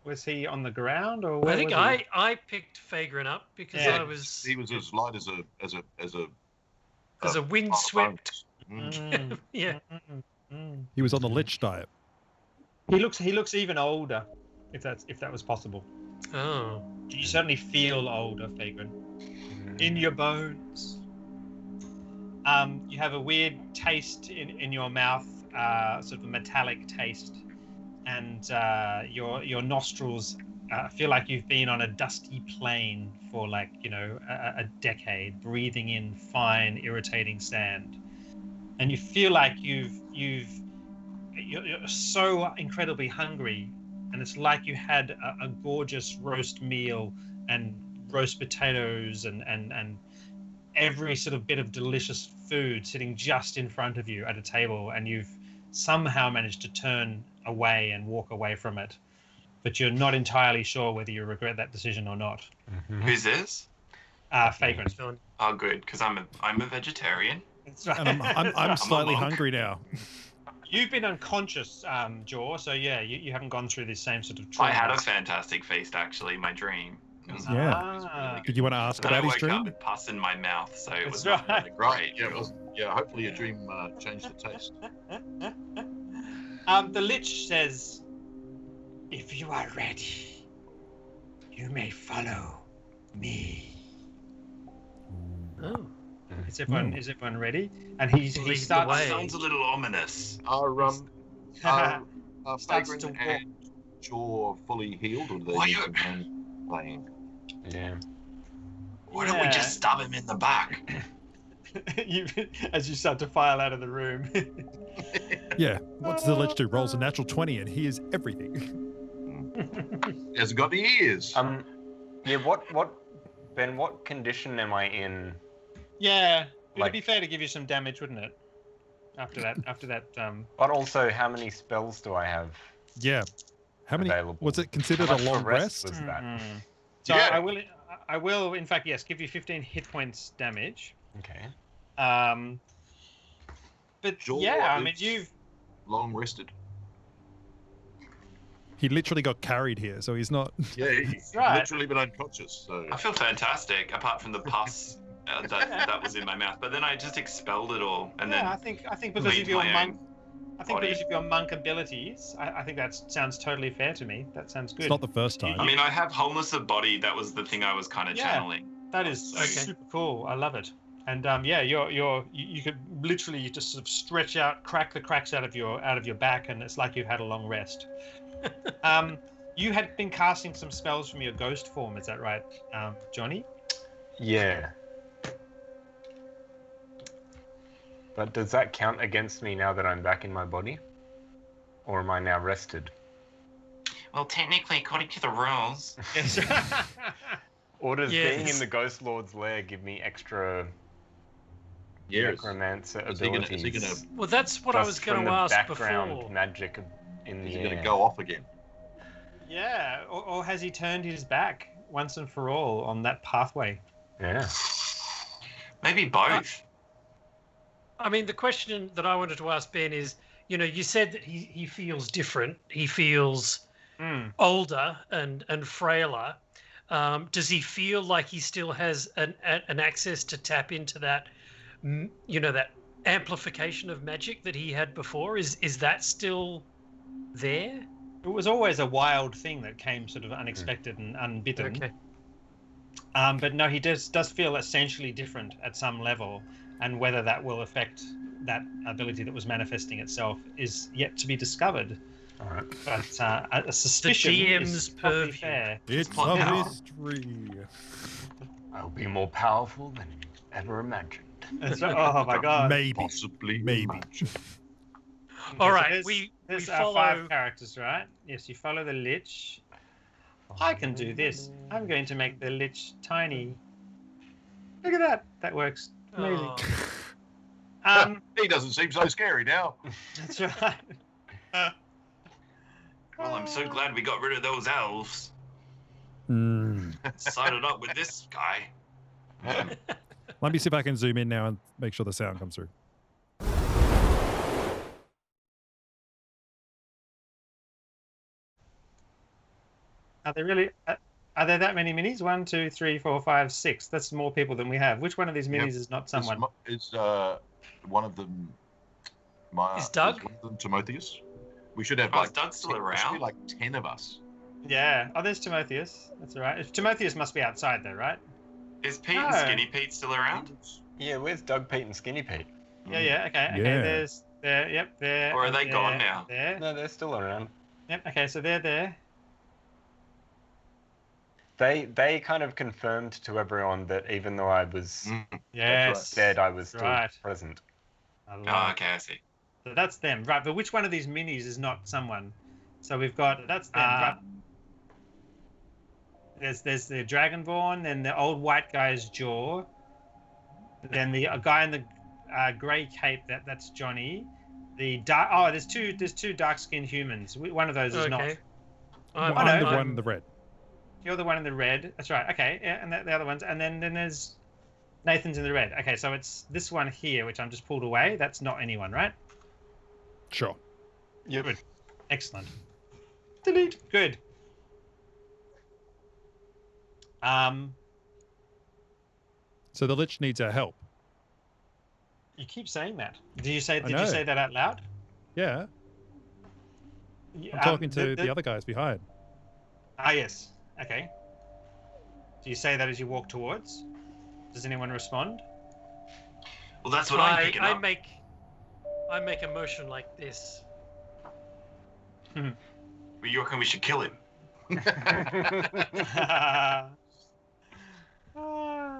was he on the ground, or where I think was he? I picked Fagrin up because Yeah. I was He was as light as a windswept. Mm, Yeah. He was on the Lich diet. He looks even older, if that was possible. Oh. You certainly feel older, Fagrin, in your bones. You have a weird taste in your mouth, sort of a metallic taste, and your nostrils feel like you've been on a dusty plain for a decade, breathing in fine, irritating sand, and you feel like you're so incredibly hungry, and it's like you had a gorgeous roast meal and roast potatoes and every sort of bit of delicious food sitting just in front of you at a table, and you've somehow managed to turn away and walk away from it, but you're not entirely sure whether you regret that decision or not. Who's this? Vagrant. Oh, good, because I'm a vegetarian. That's right. And I'm slightly monk. hungry now. You've been unconscious, Jaw, so yeah, you haven't gone through this same sort of I trauma. had a fantastic feast, actually. My dream. It was, Yeah. it was really good. Did you want to ask Then I about his woke dream? up with pus in my mouth, so it was That's not right. really Right. great. Yeah. Hopefully your dream changed the taste. The Lich says, If you are ready, you may follow me. Oh. is everyone ready? And Lead he the starts... way. Sounds a little ominous. Are Starts Vagrant to walk. and Jaw fully healed, or do they Why need you- some hand playing? Yeah. Why don't we Yeah. just stab him in the back? As you start to file out of the room. Yeah. What does the Lich do? Rolls a natural 20 and hears everything. He hasn't got any ears. Yeah. Ben? What condition am I in? Yeah, it'd Like- be fair to give you some damage, wouldn't it? After that, But also, how many spells do I have? Yeah. How many? Available. Was it considered How a much of long rest? was that? So Yeah. I will, in fact, yes, give you 15 hit points damage. Okay. But Jaw yeah, I mean, is you've long rested. He literally got carried here, so he's not. Yeah, he's right. literally been unconscious. So I feel fantastic, apart from the pus that was in my mouth. But then I just expelled it all, and I then think because leave of your my monk, own I think body. because of your monk abilities, I think that sounds totally fair to me. That sounds good. It's not the first time. I mean, I have wholeness of body. That was the thing I was kind of Yeah. channeling. That is Okay. super cool. I love it. And yeah, you could literally just sort of stretch out, crack the cracks out of your back, and it's like you've had a long rest. You had been casting some spells from your ghost form, is that right, Johnny? Yeah. But does that count against me now that I'm back in my body? Or am I now rested? Well, technically, according to the rules, Yes. Or does being Yes. in the Ghost Lord's lair give me extra yes. necromancer Is he gonna- abilities? is he gonna- Well, that's what I just was going from to the ask background before. magic in the Is he air? going to go off again? Yeah, or has he turned his back once and for all on that pathway? Yeah. maybe both. I mean, the question that I wanted to ask Ben is, you said that he feels different. He feels older and frailer. Does he feel like he still has an access to tap into that, that amplification of magic that he had before? Is that still there? It was always a wild thing that came sort of unexpected and unbidden. Okay. But no, he does feel essentially different at some level, and whether that will affect that ability that was manifesting itself is yet to be discovered. All right. But a suspicion DM's is probably purview. fair. It's plot a now. mystery. I'll be more powerful than you ever imagined. That's right. Oh my god. Maybe. Possibly. Maybe. All Okay, right, so we there's our follow. 5 characters, right? Yes, you follow the Lich. I can do this. I'm going to make the Lich tiny. Look at that. That works amazing. Oh, He doesn't seem so scary now. That's right. Well, I'm so glad we got rid of those elves. Sided up with this guy. Let me see if I can zoom in now and make sure the sound comes through. Are there really? Are there that many minis? 1, 2, 3, 4, 5, 6. That's more people than we have. Which one of these minis Yep. is not someone? Is one of them? Is Doug? one of them Timotheus? We should have Oh, like. is Doug still 10 there should be around? like 10 of us. Yeah. Oh, there's Timotheus. That's all right. Timotheus must be outside though, right? Is Pete and No. Skinny Pete still around? Yeah, where's Doug, Pete, and Skinny Pete? Yeah. Yeah. Okay. Okay. Yeah. There's there. Yep. There. Or are they there, gone now? There. No, they're still around. Yep. Okay. So they're there. They kind of confirmed to everyone that even though I was Yes. dead, I was still Right. present. I love Oh, it. okay, I see. So that's them, right? But which one of these minis is not someone? So we've got that's them. Right? There's the Dragonborn, then the old white guy's Jaw, then the guy in the grey cape. That's Johnny. The dark. Oh, there's two dark skinned humans. One of those is not. okay. I'm I know. the one in the red. You're the one in the red. That's right. Okay, yeah, and the other ones, and then there's Nathan's in the red. Okay, so it's this one here, which I'm just pulled away. That's not anyone, right? Sure. Yeah. Good. Excellent. Delete. Good. So the Lich needs our help. You keep saying that. Did you say know. that out loud? Yeah. I'm talking to the other guys behind. Ah, yes. Okay. Do you say that as you walk towards? Does anyone respond? Well, that's what I'm picking I up. make a motion like this. Well, you reckon we should kill him?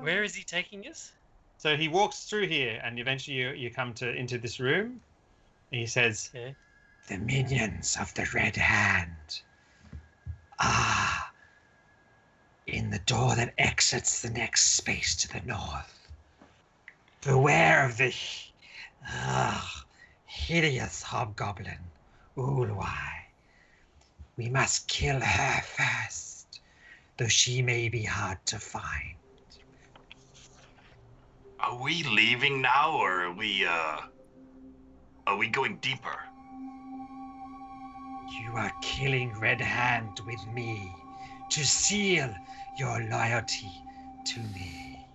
Where is he taking us? So he walks through here, and eventually you come into this room. And he says, Okay. The minions of the Red Hand are in the door that exits the next space to the north. Beware of the hideous hobgoblin, Ulwai. We must kill her first, though she may be hard to find. Are we leaving now, or are we going deeper? You are killing Red Hand with me to seal your loyalty to me.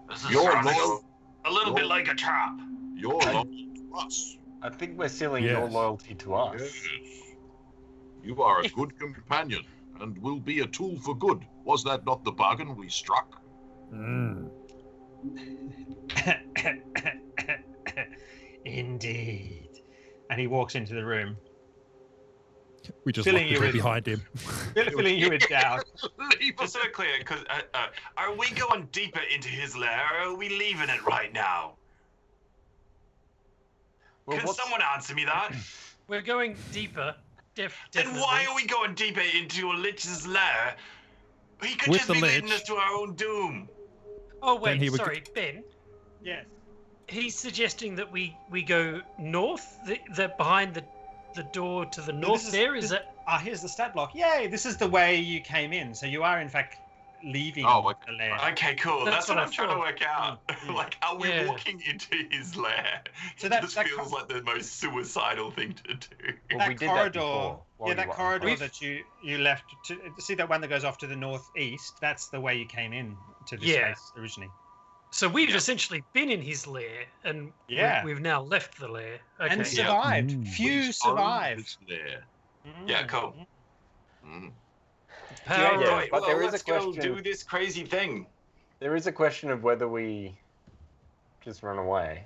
This is You're sounding loyal. a little bit like a trap. You're loyal to us. I think we're sealing your Yes. loyalty to us. Yes. You are a good companion and will be a tool for good. Was that not the bargain we struck? Indeed. And he walks into the room, We just Filling locked the you door with- behind him. filling you with doubt. Leave Just so we're clear, because are we going deeper into his lair, or are we leaving it right now? Well, Can what's- someone answer me that? We're going deeper. Then Definitely. why are we going deeper into a Lich's lair? He could With just the be leading Lich. us to our own doom. Oh Then wait, he would sorry, Ben. Yes. He's suggesting that we go north, the behind the door to the north. this is- There is this- that. Ah, here's the stat block. Yay! This is the way you came in. So you are in fact leaving Oh, okay. the lair. Okay, cool. That's That's what what I I'm trying to thought. work out. like, are we Yeah. walking into his lair? So It that- just that feels co- like the most suicidal thing to do. Well, that we did corridor, that before. while yeah, you that were corridor unconscious. that you left. To see that one that goes off to the northeast. That's the way you came in to this Yeah. space originally. So we've Yeah. essentially been in his lair, and Yeah. we've now left the lair. Okay. And Yeah. survived. Mm. Few We own survived. this lair. Yeah, cool. Mm. Power Yeah, of- Right, but well, there is a let's go question- do this crazy thing. There is a question of whether we just run away.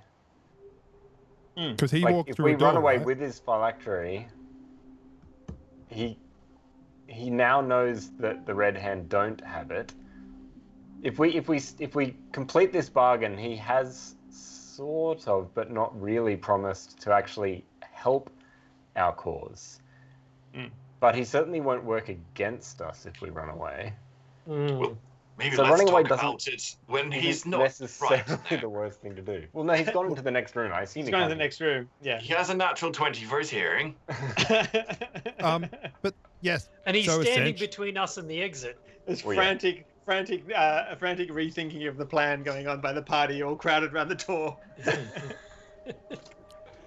Because he Like, walked if through we a door, run away right? with his phylactery, he now knows that the Red Hand don't have it. If we complete this bargain, he has sort of, but not really, promised to actually help our cause. Mm. But he certainly won't work against us if we run away. Mm. Maybe So let's running away talk doesn't- about it when Isn't he's not necessarily right. the worst thing to do. Well, no, he's gone into the next room. I assume He's he going to can't- the next room. Yeah. He has a natural 20 for his hearing. But yes, And he's so standing essential- between us and the exit. There's Well, yeah. frantic rethinking of the plan going on by the party, all crowded around the door. Any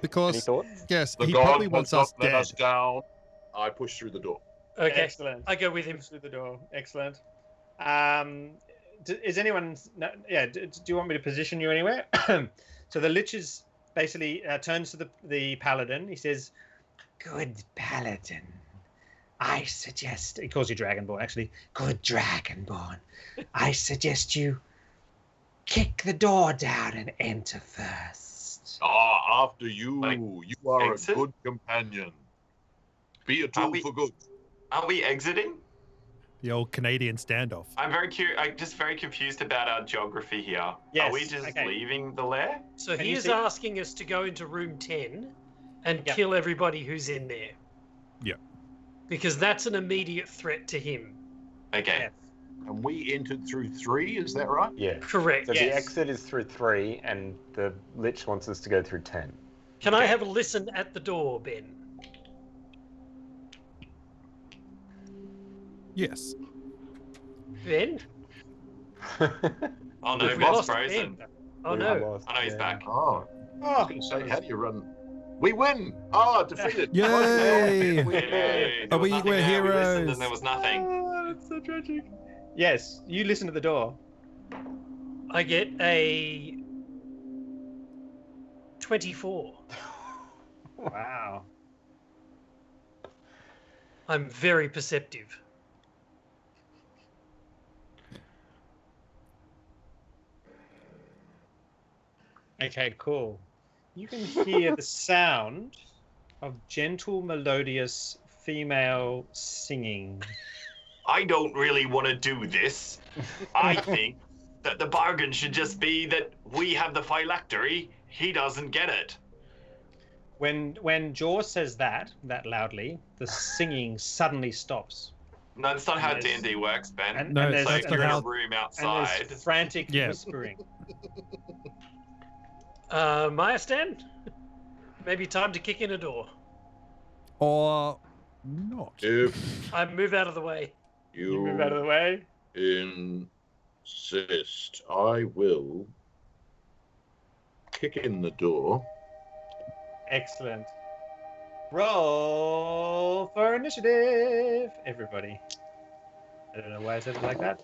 because thoughts? yes, The he god probably has wants not us let dead. us down. I push through the door. Okay, Excellent. I go with him. Through the door. Excellent. Is anyone? No, yeah. Do you want me to position you anywhere? So the Lich is basically turns to the paladin. He says, Good paladin. I suggest, he calls you Dragonborn, actually. good dragonborn, I suggest you kick the door down and enter first. Ah, after you. Like, You are exit? a good companion. Be a tool we- for good. Are we exiting? The old Canadian standoff. I'm just very confused about our geography here. Yes, Are we just okay. leaving the lair? So Can he you is see- asking us to go into room 10 and Yep. kill everybody who's in there. Yep. Because that's an immediate threat to him. Okay. Yes. And we entered through 3, is that right? Yeah. Correct. So the Yes. exit is through 3, and the Lich wants us to go through 10. Can I Okay. have a listen at the door, Ben? Yes. Ben? Oh no, We Ben's lost frozen. Ben. Oh no. Oh no, he's back. Oh, I was Oh, going to say, how do you run? We win! Oh, defeated! Yay! Yay, there Are was we- nothing we're there. We listened heroes. and there was nothing. Oh, it's so tragic. Yes, you listen to the door. I get a 24. Wow. I'm very perceptive. Okay, cool. You can hear the sound of gentle, melodious female singing. I don't really want to do this. I think that the bargain should just be that we have the phylactery, he doesn't get it. When Jaws says that loudly, the singing suddenly stops. No, that's not how Yes. D&D works, Ben. And, No, and there's, Like that's you're not in how- a room and outside. there's frantic Yeah. whispering. Maya stand? Maybe time to kick in a door. Or not. If I move out of the way. You move out of the way. insist, I will kick in the door. Excellent. Roll for initiative, everybody. I don't know why I said it like that.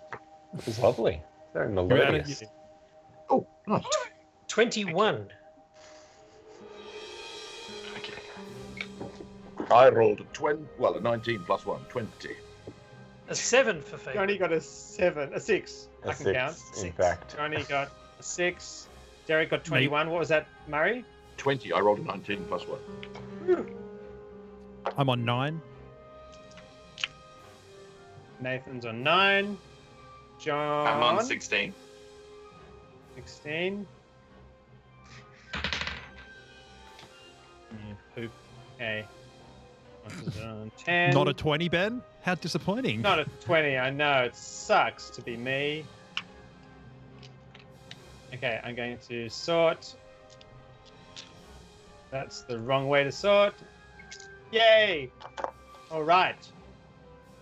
It's lovely. Very at it. melodious. Oh, nice. 21. Okay. I rolled a 19 plus 1, 20. A 7 for favor. Johnny got a 6. A I can 6, count. in fact. Johnny got a 6. Derek got 21. What was that, Murray? 20, I rolled a 19 plus 1. I'm on 9. Nathan's on 9. John. I'm on 16. 16. Poop. Okay. What's it on? 10. Not a 20, Ben? How disappointing. Not a 20. I know. It sucks to be me. Okay, I'm going to sort. That's the wrong way to sort. Yay! All right.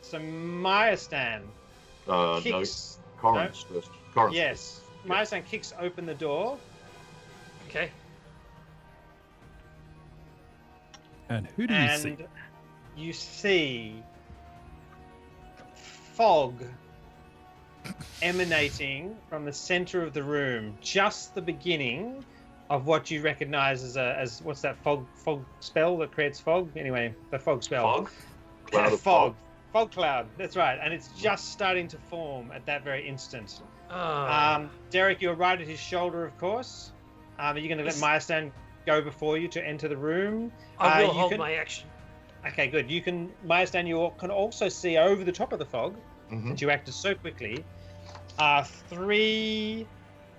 So Maya-stan No, kicks. Corin's first. Corin's Yes. Maya-stan kicks open the door. Okay. And who do you see? And you see fog emanating from the center of the room, just the beginning of what you recognize as what's that fog spell that creates fog? Anyway, the fog spell. Fog? Cloud of fog. Fog cloud. That's right, and it's just starting to form at that very instant. Derek, you're right at his shoulder, of course. Are you going to let Yes. Maya-stan go before you to enter the room? I will you hold can- my action. Okay, good. You can, Maya-stan, you can also see over the top of the fog, Mhm. that you acted so quickly, 3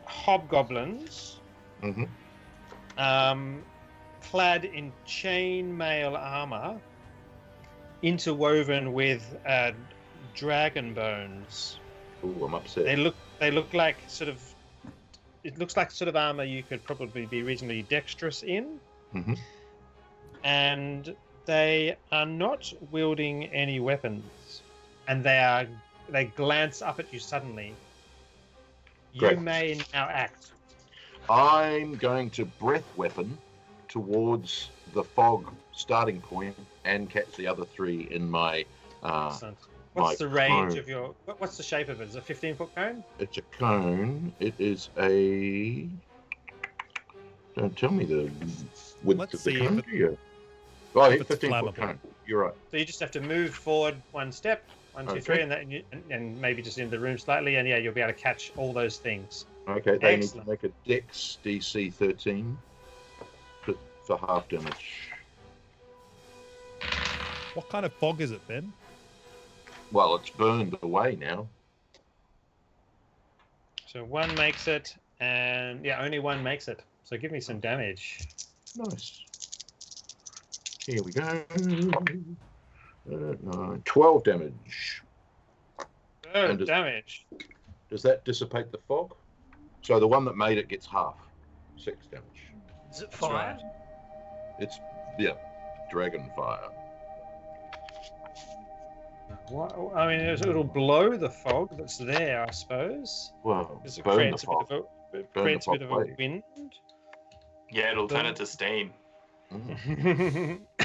hobgoblins, Mhm. clad in chainmail armor, interwoven with dragon bones. Ooh, I'm upset. They look like sort of. It looks like sort of armor you could probably be reasonably dexterous in. Mhm. And they are not wielding any weapons, and they glance up at you suddenly. You Great. may now act. I'm going to breath weapon towards the fog starting point and catch the other 3 in my. Excellent. What's my the range cone. of your? What's the shape of it? Is it a 15-foot cone? It's a cone. It is a. Don't tell me the width Let's of the see if cone, it- do you? Oh, if yeah, it's 15-foot flammable. cone. You're right. So you just have to move forward 1 step, 1, 2, 3, Okay. and maybe just in the room slightly, and yeah, you'll be able to catch all those things. Okay, they Excellent. need to make a Dex DC 13 for half damage. What kind of fog is it, Ben? Well, it's burned away now. So 1 makes it, and yeah, only 1 makes it. So give me some damage. Nice. Here we go. 9, 12 damage. Oh, And does- damage. Does that dissipate the fog? So the one that made it gets half. 6 damage. Is it That's fire? right. It's, yeah, dragon fire. What? I mean, it'll blow the fog that's there, I suppose. Well, Because it burn the creates a bit fog. of a, it Burn the creates a bit fog of a away. wind. Yeah, it'll turn it to steam.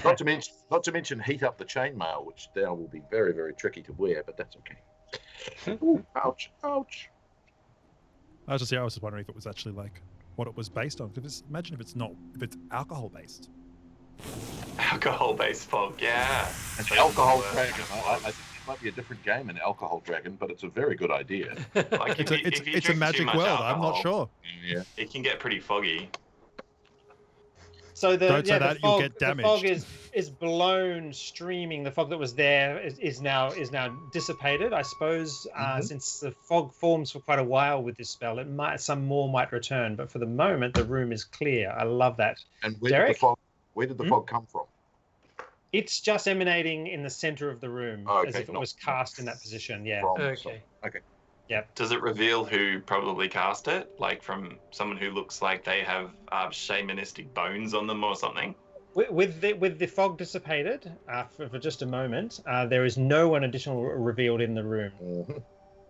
Not to mention heat up the chainmail, which now will be very, very tricky to wear, but that's okay. Ooh, ouch, ouch. I was just wondering if it was actually like what it was based on. Because imagine if it's alcohol based. Alcohol-based fog, yeah. An alcohol dragon. I think it might be a different game, an alcohol dragon, but it's a very good idea. Like if you It's a drink magic too much world. I'm not alcohol, sure. Yeah. It can get pretty foggy. So Don't say the that, you'll fog, get the fog damaged. is blown, streaming. The fog that was there is now dissipated. I suppose since the fog forms for quite a while with this spell, some more might return. But for the moment, the room is clear. I love that. And Derek? where did the fog come from? It's just emanating in the center of the room, Oh, as okay, if it not- was cast in that position. Yeah. From, Okay. Okay. Does it reveal who probably cast it? Like from someone who looks like they have shamanistic bones on them or something? With the fog dissipated for just a moment, there is no one additional revealed in the room. Mhm.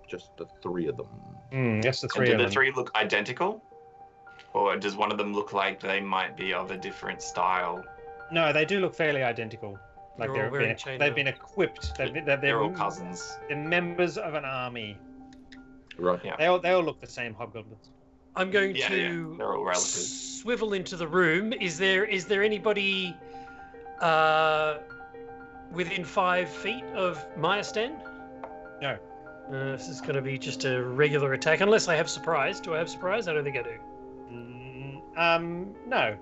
Just the three of them. Just the And three do of the them. three look identical? Or does one of them look like they might be of a different style? No, they do look fairly identical. Like They're all wearing they've chainmail. been equipped. They're all cousins. They're members of an army. Right. Yeah. They all look the same, hobgoblins. I'm going Yeah, to they're all relatives. swivel into the room. Is there anybody within 5 feet of Maya Sten? No. This is going to be just a regular attack, unless I have surprise. Do I have surprise? I don't think I do. No,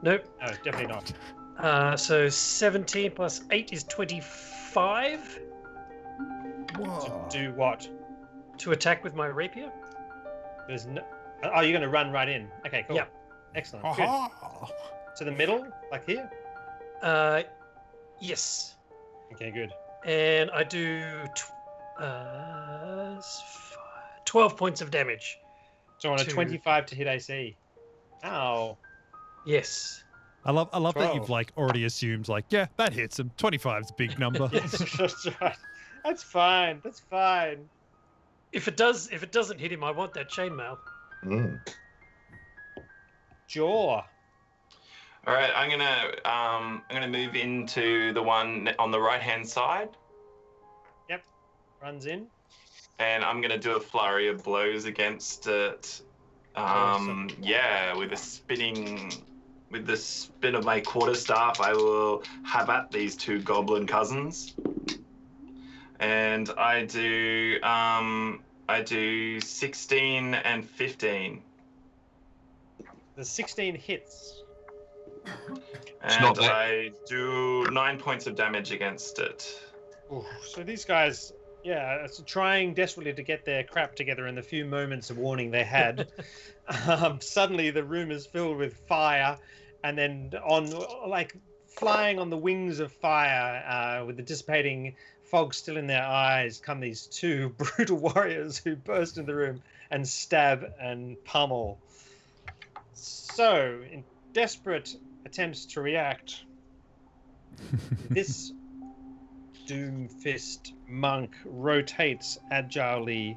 Nope. definitely not. So 17 plus 8 is 25 Whoa. Do what? to attack with my rapier. There's no. Oh, you're going to run right in. Okay, cool. Yeah. Excellent. Good. Aha. To the middle, like here. Yes. Okay, good. And I do 12 points of damage. So on a Two. 25 to hit AC. Ow. Yes. I love that 12. you've like already assumed like, yeah, that hits him. 25's a big number. That's right. That's fine. That's fine. If it doesn't hit him, I want that chainmail. Mm. Jaw. All right, I'm gonna move into the one on the right hand side, Runs in. and I'm gonna do a flurry of blows against it. Awesome. Yeah, with the spin of my quarterstaff, I will have at these two goblin cousins, and I do 16 and 15. The 16 hits. And not that- I do 9 points of damage against it. Ooh, so these guys, it's trying desperately to get their crap together in the few moments of warning they had. Suddenly the room is filled with fire, and then flying on the wings of fire, with the dissipating fog still in their eyes, come these two brutal warriors who burst into the room and stab and pummel. So, in desperate attempts to react, this Doomfist monk rotates agilely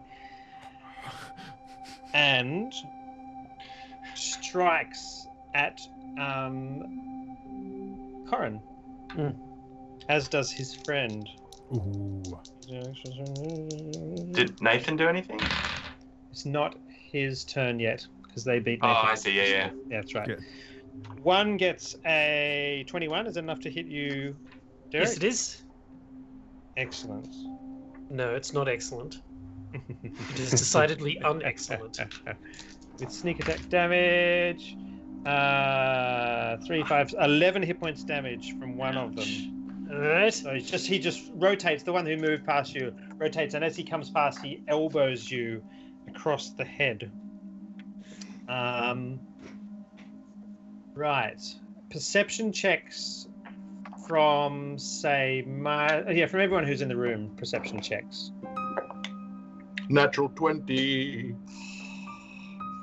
and strikes at Corin, as does his friend. Ooh. Did Nathan do anything? It's not his turn yet because they beat Oh, Nathan. I see. Yeah. Yeah, that's right. Good. One gets a 21. Is that enough to hit you, Derek? Yes, it is. Excellent. No, it's not excellent. It is decidedly unexcellent. With sneak attack damage, 3, 5, 11 hit points damage from one of them. All right. So he just rotates. The one who moved past you rotates, and as he comes past, he elbows you across the head. Right. Perception checks from, say, from everyone who's in the room. Perception checks. Natural 20.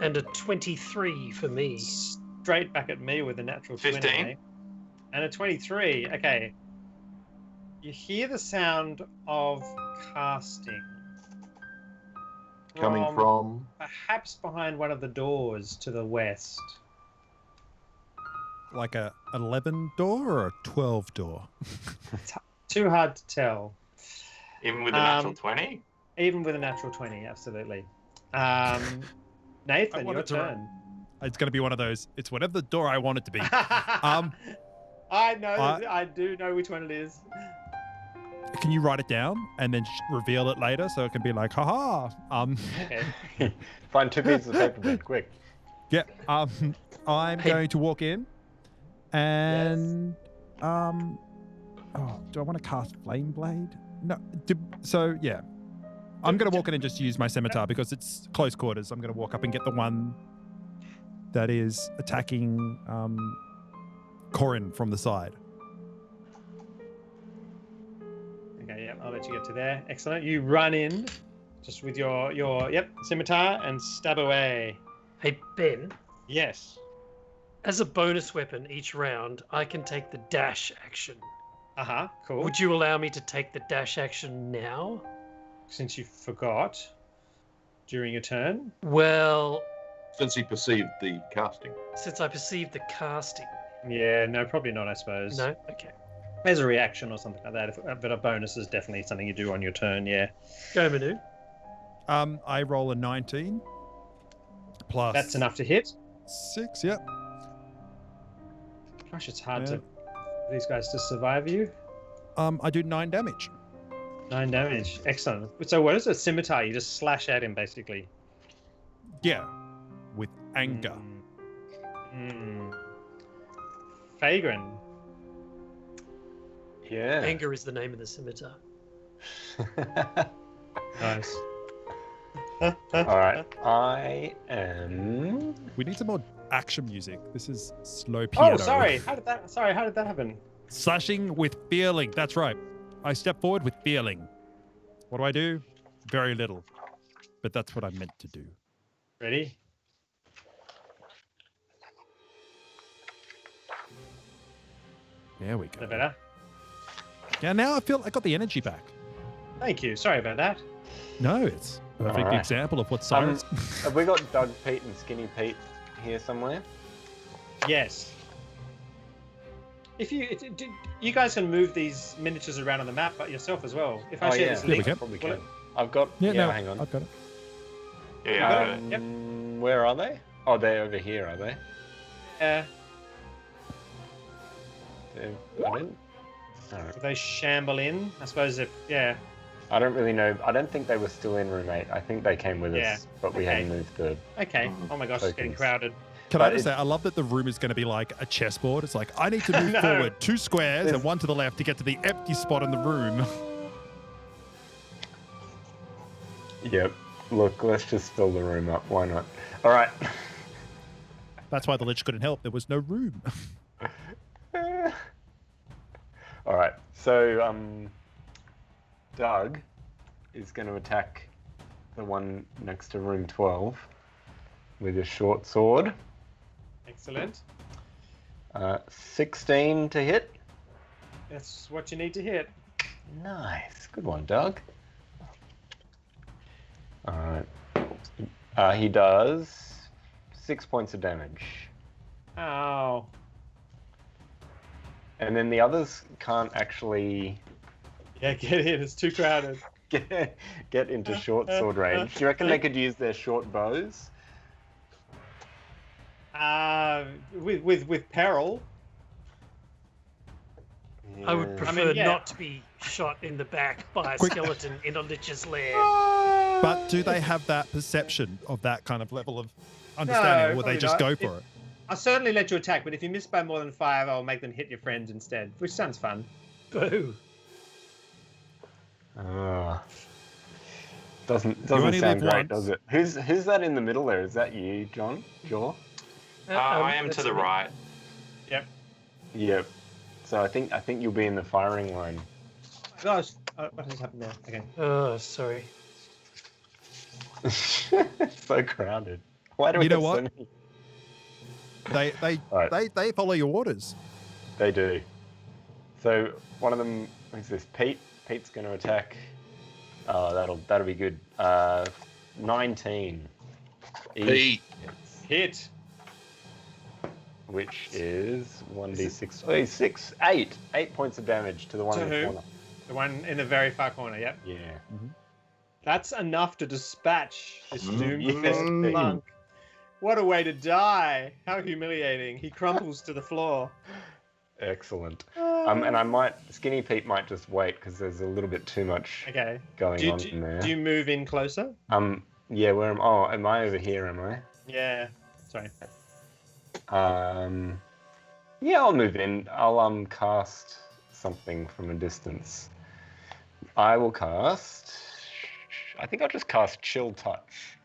And a 23 for me. Straight back at me with a natural 15. 20. And a 23. Okay. You hear the sound of casting. Coming from Perhaps behind one of the doors to the west. Like a 11 door or a 12 door? Too hard to tell. Even with a natural 20? Even with a natural 20, absolutely. Nathan, your turn. It's going to be one of those. It's whatever the door I want it to be. I know. I do know which one it is. Can you write it down and then reveal it later so it can be like, haha. Okay. Find 2 pieces of paper, but quick. Yeah. I'm going to walk in and do I want to cast Flame Blade? No. So yeah. I'm going to walk in and just use my scimitar because it's close quarters. I'm going to walk up and get the one that is attacking Corin from the side. Okay, yeah, I'll let you get to there. Excellent. You run in just with your scimitar and stab away. Hey, Ben, Yes. as a bonus weapon each round, I can take the dash action. Cool. Would you allow me to take the dash action now? Since you forgot during your turn. Well, since he perceived the casting. since I perceived the casting. Yeah, no, probably not, I suppose. No? Okay. There's a reaction or something like that, but a bonus is definitely something you do on your turn, yeah. Go, Manu. I roll a 19 plus. That's enough to hit. 6, yep. Gosh, it's hard for these guys to survive you. I do 9 damage. 9 damage. Excellent. So what is a scimitar? You just slash at him, basically. Yeah. With anger. Fagrin. Yeah. Anger is the name of the scimitar. Nice. All right. I am. We need some more action music. This is slow piano. Oh, sorry. How did that happen? Slashing with feeling. That's right. I step forward with feeling. What do I do? Very little. But that's what I meant to do. Ready? There we Is go. that better? Yeah, now I feel I got the energy back. Thank you. Sorry about that. No, it's a perfect Alright. example of what sirens. Have we got Doug Pete and Skinny Pete here somewhere? Yes. If you guys can move these miniatures around on the map yourself as well. If I share this Yeah, we link, can. Probably will can. I've got. Yeah, no, hang on. I've got it. Yeah. Yep. Where are they? Oh, they're over here, are they? I didn't. Alright. they shamble in, I suppose. Yeah. I don't really know. I don't think they were still in, roommate. I think they came with Yeah, us, but we okay. hadn't moved the. Okay. Oh my gosh, it's getting Tokens. crowded. Can I But just say, I love that the room is going to be like a chessboard. It's like, I need to move No. forward 2 squares There's- and 1 to the left to get to the empty spot in the room. Yep. Look, let's just fill the room up. Why not? All right. That's why the Lich couldn't help. There was no room. All right. So, Doug is going to attack the one next to room 12 with a short sword. Excellent. 16 to hit. That's what you need to hit. Nice. Good one, Doug. All right. He does 6 points of damage. Ow. And then the others can't actually Yeah, get in. It's too crowded. get into short sword range. Do you reckon they could use their short bows? With peril. I would Yeah. prefer yeah. not to be shot in the back by a Quick. skeleton in a lich's lair. But do they have that perception of that kind of level of understanding, or will they probably just not. go for it? I'll certainly let you attack, but if you miss by more than 5, I'll make them hit your friends instead, which sounds fun. Boo. Doesn't only sound live great, once. does it? Who's that in the middle there? Is that you, John? Jaw? I am that's to the me. right. Yep. So I think you'll be in the firing line. Gosh, what has happened there? Okay. Oh, sorry. So crowded. Why do we You know have what? so many? They Right. they follow your orders. They do. So one of them What's this? Pete? Pete's going to attack. Oh, that'll be good. 19. Pete. Hit. Which is 1d6. Oh, 6, 8. 8 points of damage to the one To in the who? corner. The one in the very far corner, yep. Yeah. That's enough to dispatch this doomed Mm. monk. What a way to die. How humiliating. He crumples to the floor. Excellent. And Skinny Pete might just wait because there's a little bit too much Okay. going on in there. Do you move in closer? Yeah, where am? Oh, am I over here? Am I? Yeah. Sorry. Yeah, I'll move in. I'll cast something from a distance. I will cast. I think I'll just cast Chill Touch,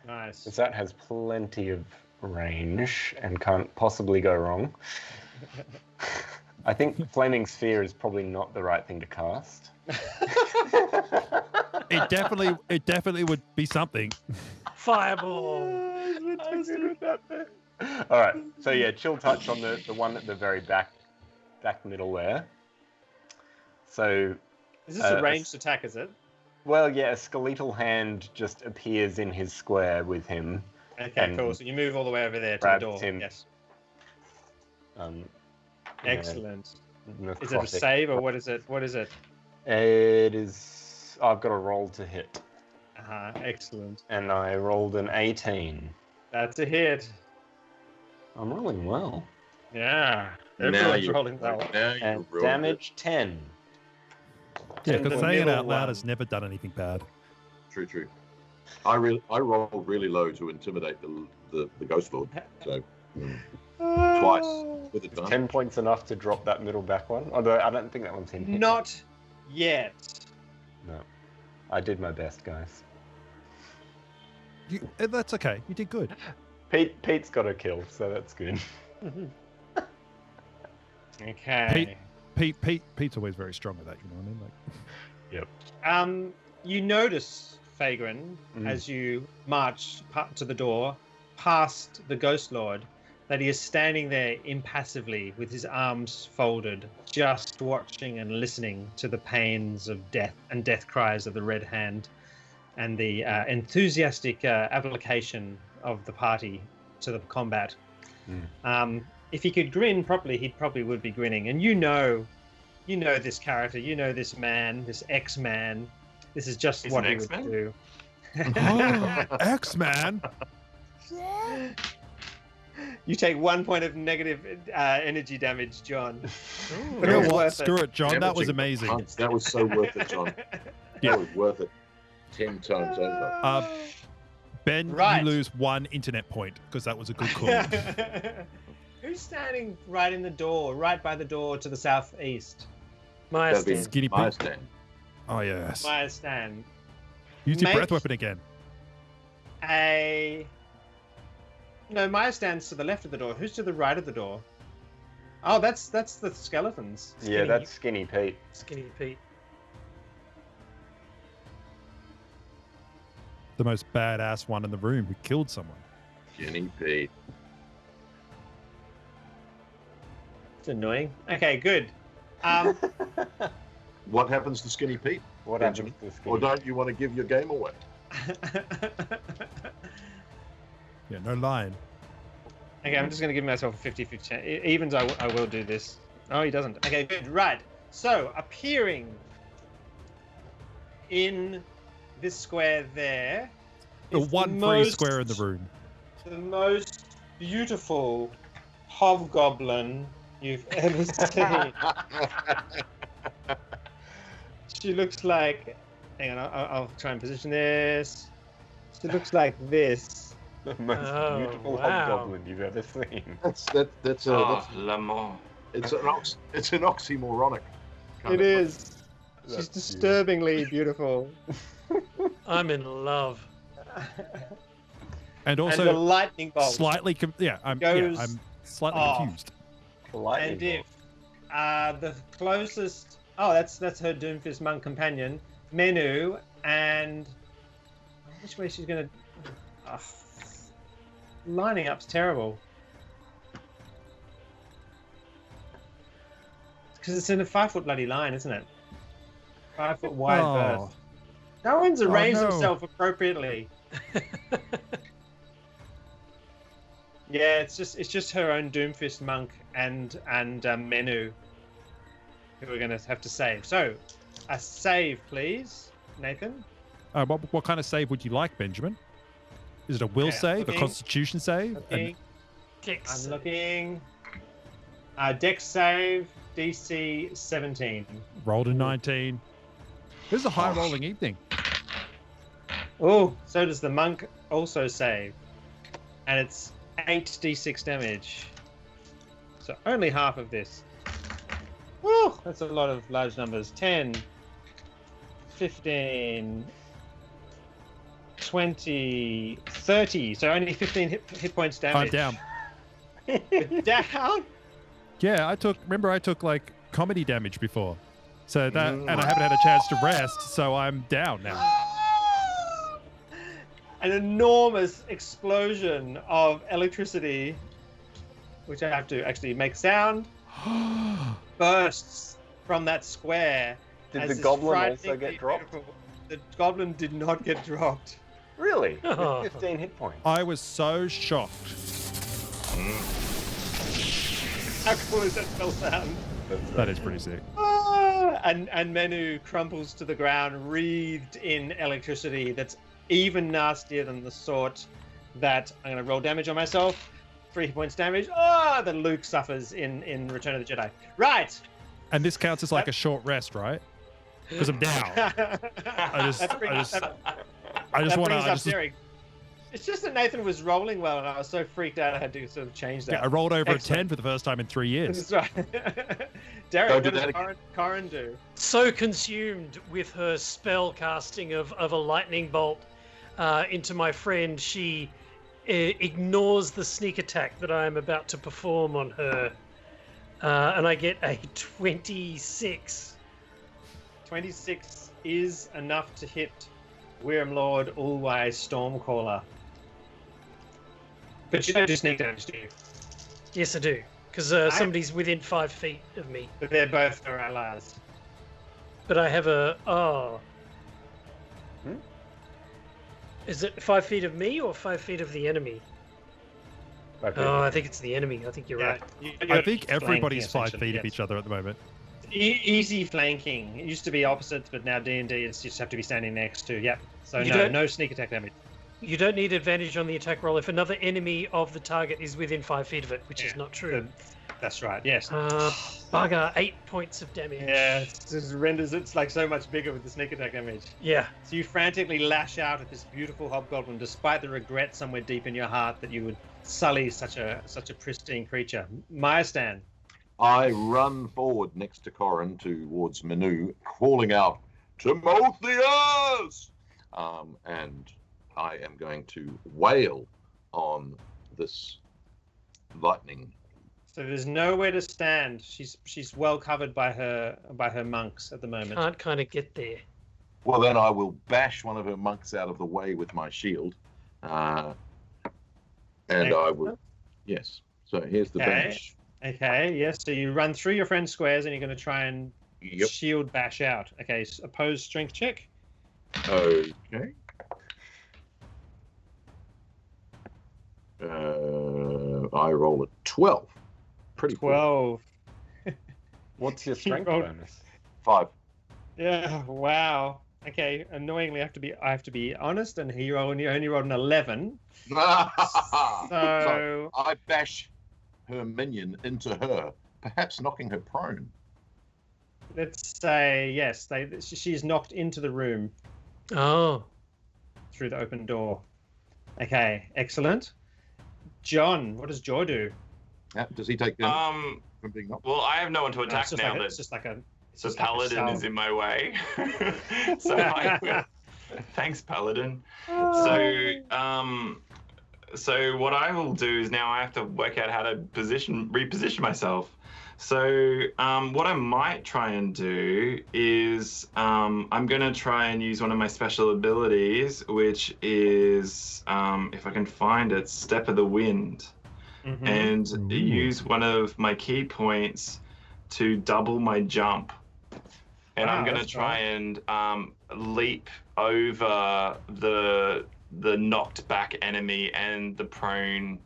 Nice. because that has plenty of range and can't possibly go wrong. I think Flaming Sphere is probably not the right thing to cast. It definitely would be something. Fireball. All right. So yeah, Chill Touch on the one at the very back middle there. So. Is this a ranged attack, is it? Well, yeah, a skeletal hand just appears in his square with him. Okay, And cool. So you move all the way over there to the grabs door. him. Yes. Excellent. Excellent. Is it a save or what is it? What is it? It is. I've got a roll to hit, Excellent. and I rolled an 18. That's a hit. I'm rolling well. Yeah. Now Everyone's you're rolling well. Now And you're rolling damage 10. Yeah, And because the saying it middle out loud one. has never done anything bad. it. True. I rolled really low to intimidate the Ghost Lord. So twice with advantage. 10 points enough to drop that middle back one. Although I don't think that one's hit. Not yet. No. I did my best, guys. That's okay. You did good. Pete's got a kill, so that's good. Okay. Pete's always very strong at that. You know what I mean? Like, You notice, Fagrin, as you march to the door, past the Ghost Lord, that he is standing there impassively with his arms folded, just watching and listening to the pains of death and death cries of the Red Hand and the enthusiastic application of the party to the combat. If he could grin properly, he probably would be grinning. And you know this character, you know this man, this X-Man. This is just He's what an he would X-Man? do. oh, X-Man. You take 1 point of negative energy damage, John. You But know it was what? worth Screw it, John. That was Damaging amazing. punch. That was so worth it, John. Yeah. That was worth it 10 times over. Ben, Right. you lose 1 internet point because that was a good call. Who's standing right in the door, right by the door to the southeast? Maya That'd be stand. Skinny my Pete. stand. Oh yes. Maya stand. Use your Make- breath weapon again. No, Maya stands to the left of the door. Who's to the right of the door? Oh, that's the skeletons. Yeah, that's Skinny Pete. Skinny Pete. The most badass one in the room who killed someone. Skinny Pete. It's annoying. Okay, good. What happens to Skinny Pete? What Benjamin? happens to Skinny? Or don't you want to give your game away? Yeah, no lying. Okay, I'm just going to give myself a 50-50 chance. Evens, I will do this. Oh, he doesn't. Okay, good. Right. So, appearing in this square there The is one free most- square in the room. the most beautiful hobgoblin you've ever seen. She looks like... Hang on, I'll try and position this. She looks like this. The most Oh, beautiful wow. hobgoblin you've ever seen. That's Oh, Lamont. it's an oxymoronic. kind It of- is. She's That's disturbingly beautiful. I'm in love. And And the also lightning bolt. slightly I'm goes I'm slightly off. confused. The lightning And bolt. if the closest... Oh, that's her Doomfist monk companion, Menu, and... Which way she's going to... lining up's terrible. Because it's in a 5-foot bloody line, isn't it? 5 foot wide Oh. berth. No one's arranged no. himself appropriately. Yeah, it's just her own Doomfist monk and Menu who we're gonna have to save. So, a save, please, Nathan. What kind of save would you like, Benjamin? Is it a will Okay, save, looking. a constitution save? Looking. Dex. I'm looking. Dex save, DC 17. Rolled a 19. This is a high rolling evening. Oh, so does the monk also save, and it's 8d6 damage. So only half of this. Woo, that's a lot of large numbers. 10, 15, 20, 30. So only 15 hit points I'm damage. down. Down? Yeah, I took like comedy damage before. So that, and I haven't had a chance to rest, so I'm down now. An enormous explosion of electricity, which I have to actually make sound, bursts from that square. Did as the this goblin also frighteningly get dropped? beautiful- The goblin did not get dropped. Really? Oh. With 15 hit points. I was so shocked. How cool is that spell sound? That is pretty sick. And Menu crumples to the ground, wreathed in electricity that's even nastier than the sort that I'm going to roll damage on myself. 3 hit points damage. That Luke suffers in Return of the Jedi. Right. And this counts as like a short rest, right? Because I'm down. I just want to. Derek. It's just that Nathan was rolling well, and I was so freaked out I had to sort of change that. Yeah, I rolled over Excellent. a 10 for the first time in 3 years. That's right. Derek, Don't do what does that Corin do? So consumed with her spell casting of a lightning bolt into my friend, she ignores the sneak attack that I am about to perform on her. And I get a 26. 26 is enough to hit Wyrm Lord Allwise Stormcaller. But you don't do sneak damage, do you? Yes, I do. Because somebody's within 5 feet of me. But they're both our allies. But I have a... Oh. Is it 5 feet of me or 5 feet of the enemy? Oh, I think it's the enemy. I think you're right. I think everybody's 5 feet of each other at the moment. Easy flanking. It used to be opposites, but now D&D it's just have to be standing next to. Yep. So You no, don't- no sneak attack damage. You don't need advantage on the attack roll if another enemy of the target is within 5 feet of it, which is not true. That's right. Yes. Bugger, 8 points of damage. Yeah, it just renders it's like so much bigger with the sneak attack damage. Yeah. So you frantically lash out at this beautiful hobgoblin, despite the regret somewhere deep in your heart that you would sully such a pristine creature. Myastan. I run forward next to Corin towards Manu, calling out, Timotheus! And I am going to wail on this lightning. So there's nowhere to stand. She's well covered by her monks at the moment. Can't kind of get there. Well, then I will bash one of her monks out of the way with my shield. And I will... Yes. So here's the bash. Okay, yes. So you run through your friend's squares and you're going to try and shield bash out. Okay, so opposed strength check. Okay. I roll a 12. Pretty cool. 12. What's your strength rolled- bonus? 5. Yeah, wow. Okay, annoyingly I have to be honest, and he only rolled an 11. So I bash her minion into her, perhaps knocking her prone. Let's say yes, she's knocked into the room Oh. through the open door. Okay, excellent. John, what does Jaw do? Yeah, does he take damage from being knocked? Well, I have no one to No, attack it's just now like that it's just like a. the paladin is in my way. So I will. Thanks, paladin. So what I will do is now I have to work out how to reposition myself. So what I might try and do is I'm going to try and use one of my special abilities, which is, if I can find it, Step of the Wind, and use one of my key points to double my jump. and Wow, I'm gonna that's try and leap over the knocked back enemy and the prone,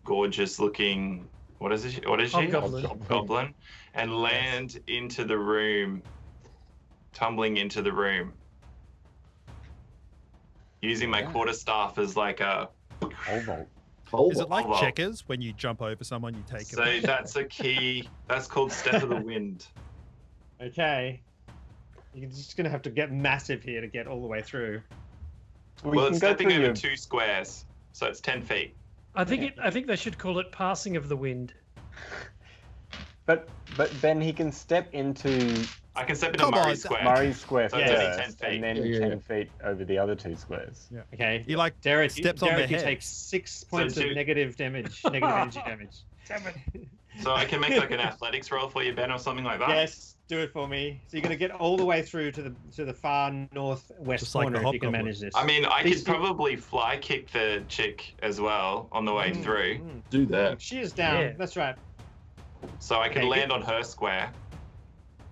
gorgeous looking. What is she? Goblin, and land into the room, tumbling into the room, using my quarterstaff as like a. Is it like checkers when you jump over someone, you take So it? that's a key. That's called Step of the Wind. Okay. You're just gonna have to get massive here to get all the way through. Well, it's stepping over 2 squares, so it's 10 feet. I think they should call it passing of the wind. But Ben, he can step into I can step into Murray's square. Murray's square So it's only 10 first, feet. and then 10 feet over the other 2 squares. Yeah. Okay. He like Derek, steps on their Derek, you head. take 6 points of two- negative damage, negative energy damage. So I can make like an athletics roll for you, Ben, or something like that. Yes, do it for me. So you're gonna get all the way through to the far northwest Just like corner the if you can hobgoblin. manage this. I mean, I These could probably fly kick the chick as well on the way through, Do that. She is down. Yeah. That's right. so I could Okay, land on her square.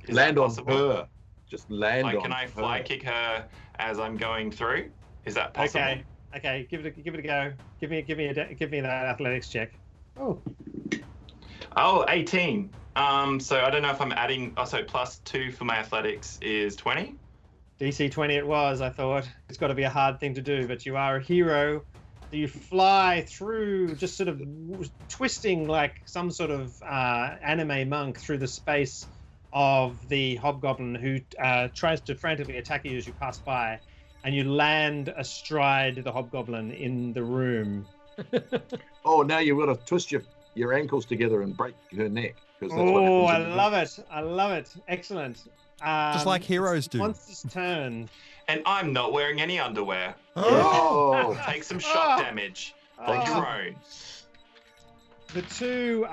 Is Land that on possible? her. Just land Like, on can I fly her. kick her as I'm going through? Is that possible? Okay. Okay. Give it a go. Give me that athletics check. Oh. Oh, 18. So I don't know if I'm adding. Oh, so +2 for my athletics is 20. DC 20 it was, I thought. It's got to be a hard thing to do, but you are a hero. So you fly through, just sort of twisting like some sort of anime monk through the space of the hobgoblin who tries to frantically attack you as you pass by, and you land astride the hobgoblin in the room. Oh, now you've got to twist your ankles together and break her neck. Because that's Oh, what I happens in the- love it. I love it. Excellent. Just like heroes do. Monster's turn. And I'm not wearing any underwear. Oh, Take some shock Oh. damage. Oh. Like your own. The 2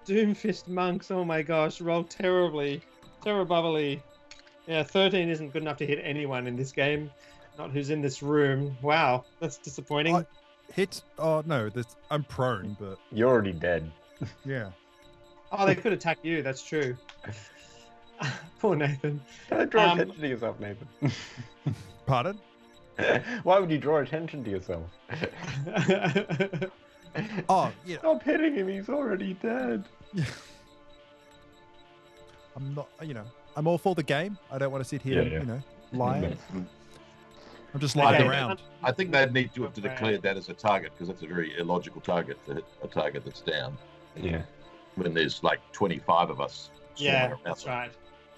Doomfist monks, oh my gosh, roll terribly. Terribly. Yeah, 13 isn't good enough to hit anyone in this game. Not who's in this room. Wow, that's disappointing. Hit. Oh no, I'm prone, but You're already dead. yeah. Oh, they could attack you, that's true. Poor Nathan. Don't draw Um, attention to yourself, Nathan. Pardon? Why would you draw attention to yourself? Oh yeah. Stop hitting him, he's already dead. I'm not. I'm all for the game. I don't want to sit here Yeah, and yeah. lie. I'm just lying Okay. around. I think they'd need to have declared that as a target because that's a very illogical target to hit a target that's down. Yeah. When there's like 25 of us. Yeah, swarming around. that's right.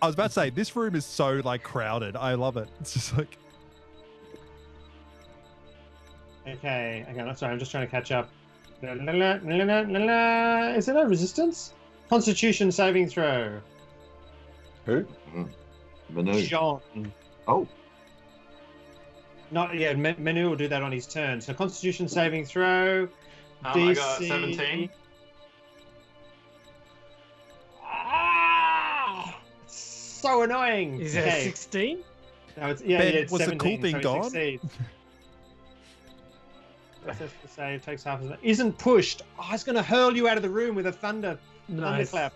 I was about to say this room is so like crowded. I love it. It's just like Okay, I'm sorry, I'm just trying to catch up. Is it a resistance? Constitution saving throw. Who? Manu. John. Oh, Not yeah. Manu will do that on his turn. So Constitution saving throw. I got 17. Ah, so annoying. Is that Okay. 16? No, it's Ben, it's was the 17, cool thing so he gone? succeeds. Successful save takes half as isn't pushed. Oh, it's going to hurl you out of the room with a Nice. thunderclap.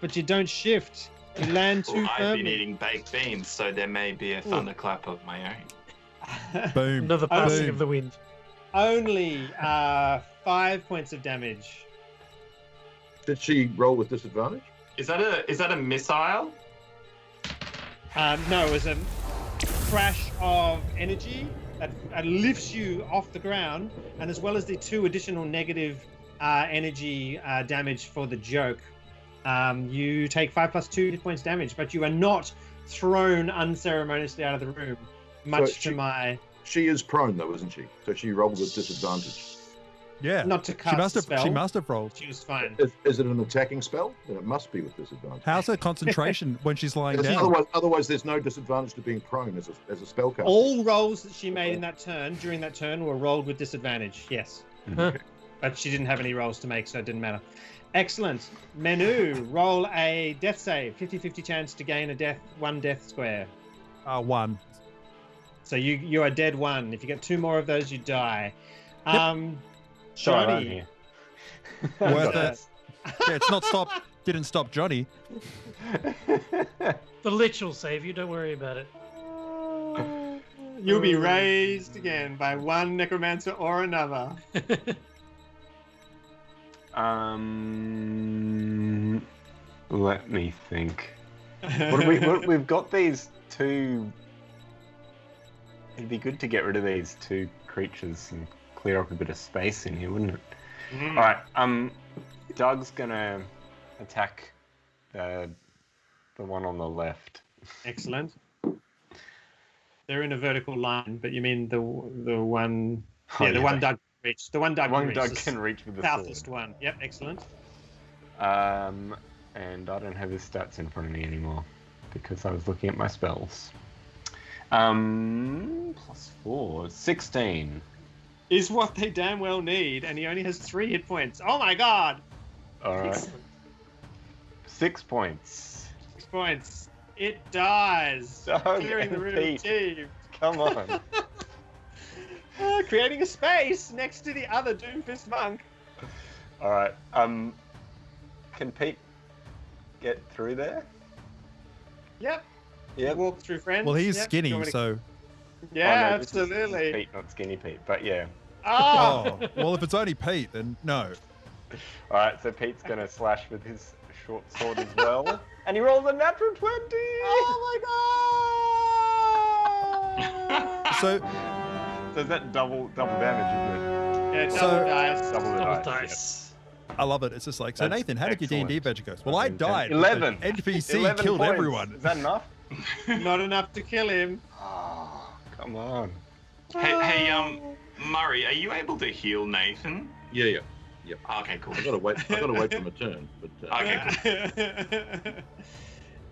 But you don't shift. You land too Well, I've been firmly. eating baked beans, so there may be a thunderclap of my own. boom. Another passing boom. of the wind. Only 5 points of damage. did she roll with disadvantage? Is that a missile? No, it was a crash of energy that lifts you off the ground, and as well as the 2 additional negative energy damage for the joke. You take 5 plus 2 points damage, but you are not thrown unceremoniously out of the room, much she- to my... She is prone though, isn't she? So she rolled with disadvantage. Yeah. Not to cast She must have. spell. She must have rolled. She was fine. Is it an attacking spell? Then it must be with disadvantage. How's her concentration when she's lying Because down? otherwise, there's no disadvantage to being prone as a spellcaster. All rolls that she made in that turn, during that turn, were rolled with disadvantage, yes. Huh. But she didn't have any rolls to make, so it didn't matter. Excellent. Menu, roll a death save. 50-50 chance to gain one death square. 1. So you are dead 1. If you get 2 more of those, you die. Sorry, I'm Johnny. here. Worth uh, it. Yeah, it's not stopped. didn't stop Johnny. The Lich will save you. Don't worry about it. You'll be raised again by one necromancer or another. Let me think. We've got these two. It'd be good to get rid of these two creatures and clear up a bit of space in here, wouldn't it? Mm. All right. Doug's gonna attack the one on the left. Excellent. They're in a vertical line, but you mean the one? Oh, Yeah, the one Doug can reach. The one Doug One can reach. Doug the can reach with the southest sword. one. Yep, excellent. And I don't have his stats in front of me anymore because I was looking at my spells. +4, 16. Is what they damn well need, and he only has 3 hit points. Oh my god! All right. Excellent. 6 points. 6 points. It dies. Doug Clearing the and room Pete. achieved. Come on. Creating a space next to the other Doomfist monk. All right. Can Pete get through there? Yep. Yep. Walk through friends. Well, he's Yep. skinny, You want me to- so. Yeah, Oh, no, this is absolutely. Pete, not Skinny Pete, but yeah. Oh! Oh, well, if it's only Pete, then no. All right, so Pete's gonna slash with his short sword as well, and he rolls a natural 20. Oh my god! So, So is that double damage, isn't Yeah, double So- dice. it? Double the Double dice. dice. I love it. It's just like, so That's Nathan, how did your D&D excellent. adventure go? Well, I died. but 11. the NPC 11 killed points. everyone. Is that enough? Not enough to kill him. Oh, come on. Hey, Murray, are you able to heal Nathan? Yeah. Okay, cool. I gotta wait for my turn. But Okay, cool.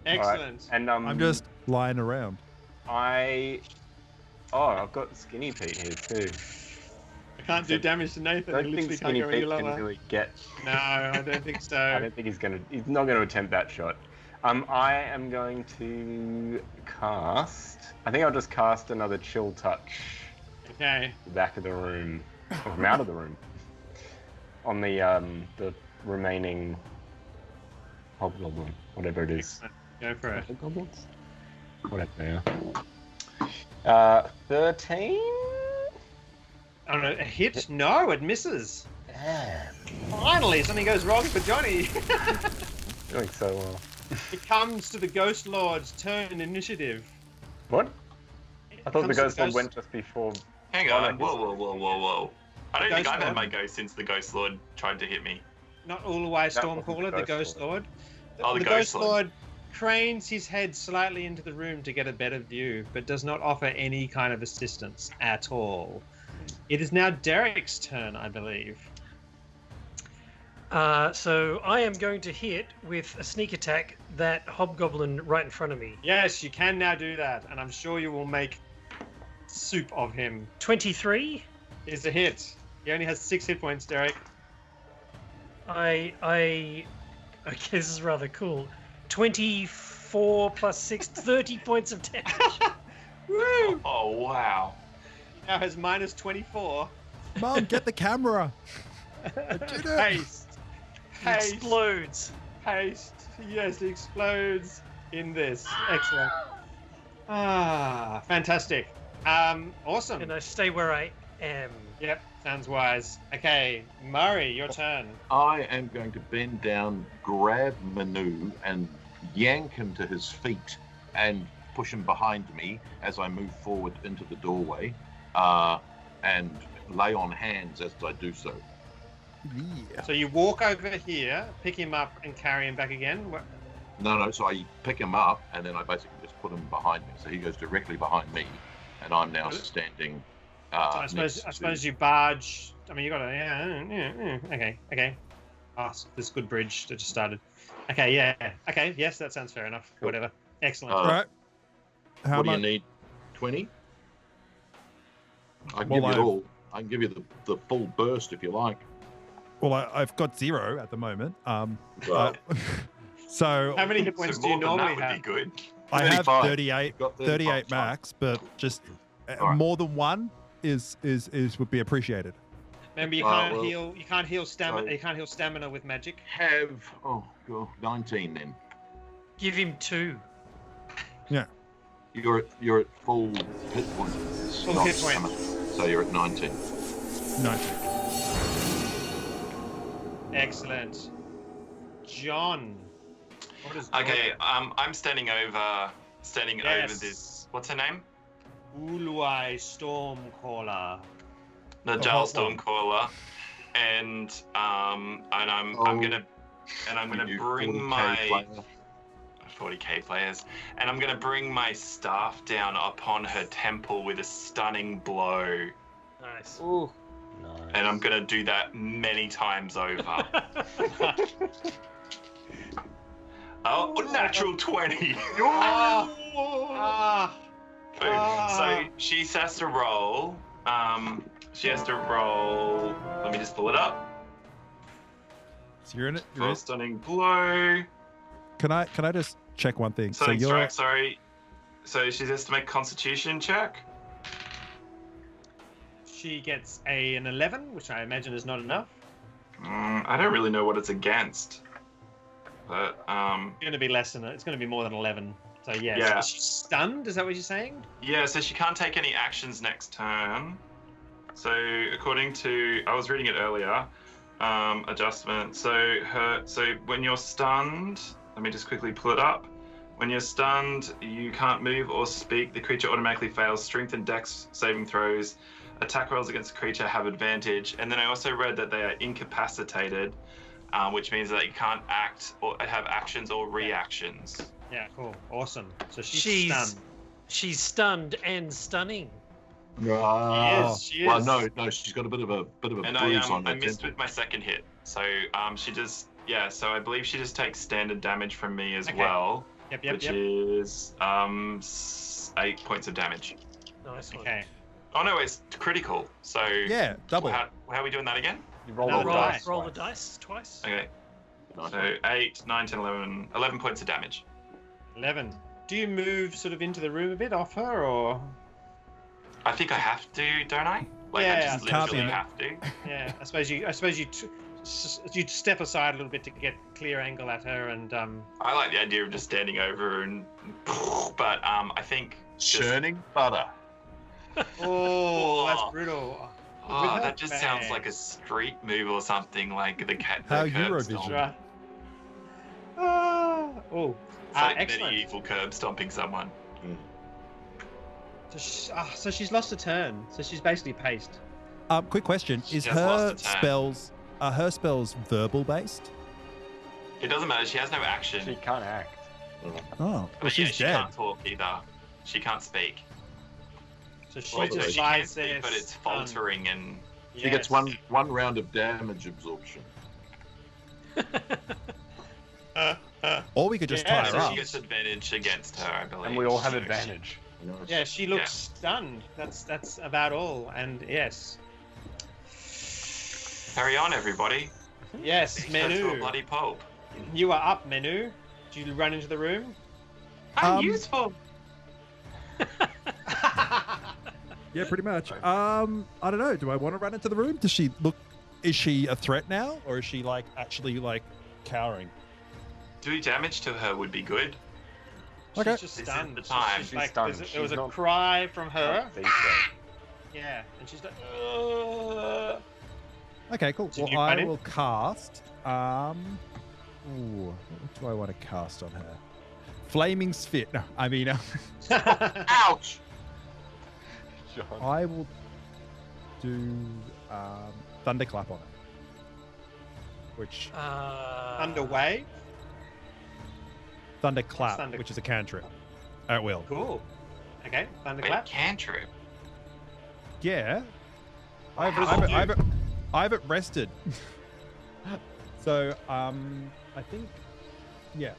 Excellent. And I'm just lying around. I've got Skinny Pete here too. I can't do damage to Nathan. I He don't think literally can't Skinny go any Pete can lower. really get. No, I don't think I so. don't think he's not gonna attempt that shot. I am going to cast. I think I'll just cast another chill touch. Okay. The back of the room, or from out of the room, on the remaining hobgoblin, whatever it is. Go for it. Hobgoblins? Whatever they are. 13. Oh no, a hit? No, it misses. Finally, something goes wrong for Johnny. Doing so well. It comes to the Ghost Lord's turn initiative. What? I thought the Comes to ghost lord went just before. Hang Oh, no, on. Whoa. I don't think Ghost I've had Lord? my ghost since the Ghost Lord tried to hit me. Not Ulawai That wasn't Stormcaller, the the Ghost Ghost Lord. Oh, the the Ghost Ghost Lord. Lord cranes his head slightly into the room to get a better view, but does not offer any kind of assistance at all. It is now Derek's turn, I believe. So I am going to hit with a sneak attack that hobgoblin right in front of me. Yes, you can now do that, and I'm sure you will make soup of him. 23. Is a hit. He only has 6 hit points, Derek. Okay, this is rather cool. 24 plus 6, 30 points of damage. Woo! Oh, wow. He now has minus 24. Mom, get the camera. I did it. Haste. Haste. Explodes. Haste. Yes, it explodes in this. Excellent. Ah, fantastic. Awesome. And I stay where I am. Yep, sounds wise. Okay, Murray, your turn. I am going to bend down, grab Manu, and yank him to his feet and push him behind me as I move forward into the doorway, and lay on hands as I do so. Yeah. So you walk over here, pick him up, and carry him back again. No, so I pick him up and then I basically just put him behind me. So he goes directly behind me, and I'm now standing. So I suppose you barge. I mean, you got to. Yeah. Okay. Ah, this good bridge that just started. Okay. Yeah. Okay. Yes, that sounds fair enough. Cool. Whatever. Excellent. All right. How What do you much? need? 20? I can Well, give you it I've- all. I can give you the full burst if you like. Well, I've got 0 at the moment. Well, So How many hit So points do you more than normally that would have? be good. I have 35. 38, Got 38 fine. max, but just All right. more than one is would be appreciated. Remember, you can't heal. You can't heal stamina. You can't heal stamina with magic. Have 19 then. Give him 2. Yeah. You're at full hit points. Full hit points. So you're at 19. 19. Excellent. John. What is Okay, I'm standing over Yes. this. What's her name? Uluai Stormcaller. The Jarl Stormcaller, and I'm gonna bring my 40k players, and I'm gonna bring my staff down upon her temple with a stunning blow, Nice. Ooh. Nice. and I'm gonna do that many times over. Oh, natural 20. Ah. Boom. So she has to roll. She has to roll. Let me just pull it up. So you're in it. For a stunning blow. Can I just check one thing? Stunning you're strike. Sorry. So she has to make a Constitution check. She gets an 11, which I imagine is not enough. I don't really know what it's against, but It's going to be less than it. It's going to be more than 11. So yes. Yeah. Is she stunned? Is that what you're saying? yeah. So she can't take any actions next turn. So according to, I was reading it earlier, adjustment. So when you're stunned, let me just quickly pull it up. When you're stunned, you can't move or speak. The creature automatically fails strength and dex saving throws. Attack rolls against the creature have advantage. And then I also read that they are incapacitated, which means that you can't act or have actions or reactions. Yeah, cool. Awesome. So she's stunned. She's stunned and stunning. Yes, she is. Well, no, she's got a bit of a And bruise on I her missed temple. with my second hit. So she just, yeah, so I believe she just takes standard damage from me as Okay. well, Yep. which is 8 points of damage. Nice one. Okay. Oh no, it's critical. So Yeah, double. How are we doing that again? You roll No, the roll dice. Roll the twice. dice twice. Okay, Nice. so 8, 9, 10, 11 points of damage. 11. Do you move sort of into the room a bit off her, or? I think I have to, don't I? Like I Yeah. just Can't be literally in it. have to. Yeah. I suppose you step aside a little bit to get clear angle at her, and I like the idea of just standing over and, but I think. Churning butter. Oh, that's brutal. Oh, With her that just sounds bang. like a street move or something, like the cat. How the curb Eurovision. stomp. Right. Oh, It's like excellent. medieval curb stomping someone. So she's lost a turn. So she's basically paced. Quick question: She is just lost her a turn. spells are her spells verbal based? It doesn't matter. She has no action. She can't act. Oh, well, But yeah, she's she dead. can't talk either. She can't speak. So she Well, just she can lies speak, there. but it's stunned. faltering and. She gets one round of damage absorption. Or we could just Yeah, tie So her she up. gets advantage against her, I believe. And we all have So advantage. Yeah, she looks stunned. That's about all. And yes, Carry on, everybody. yes, Beat her to a Menu, bloody pulp. you are up, Menu. Do you run into the room? I'm Um, useful. Yeah, pretty much. I don't know. Do I want to run into the room? Does she look? Is she a threat now, or is she like actually like cowering? Do damage to her would be good. Okay. She's just This is stunned. the time. She's She's like, stunned. there was She's a not- cry from her. Think so. Yeah, and she's like, Okay, cool. Did Well, you run I in? will cast. Ooh, what do I want to cast on her? Flaming Sphere. No, I mean, Ouch! John. I will do Thunderclap on her. Which underway. Thunderclap, Thunder- which is a cantrip at will. Cool. Okay, Wait, thunderclap. cantrip. Yeah, How does it do? I have it rested. So I think, yeah.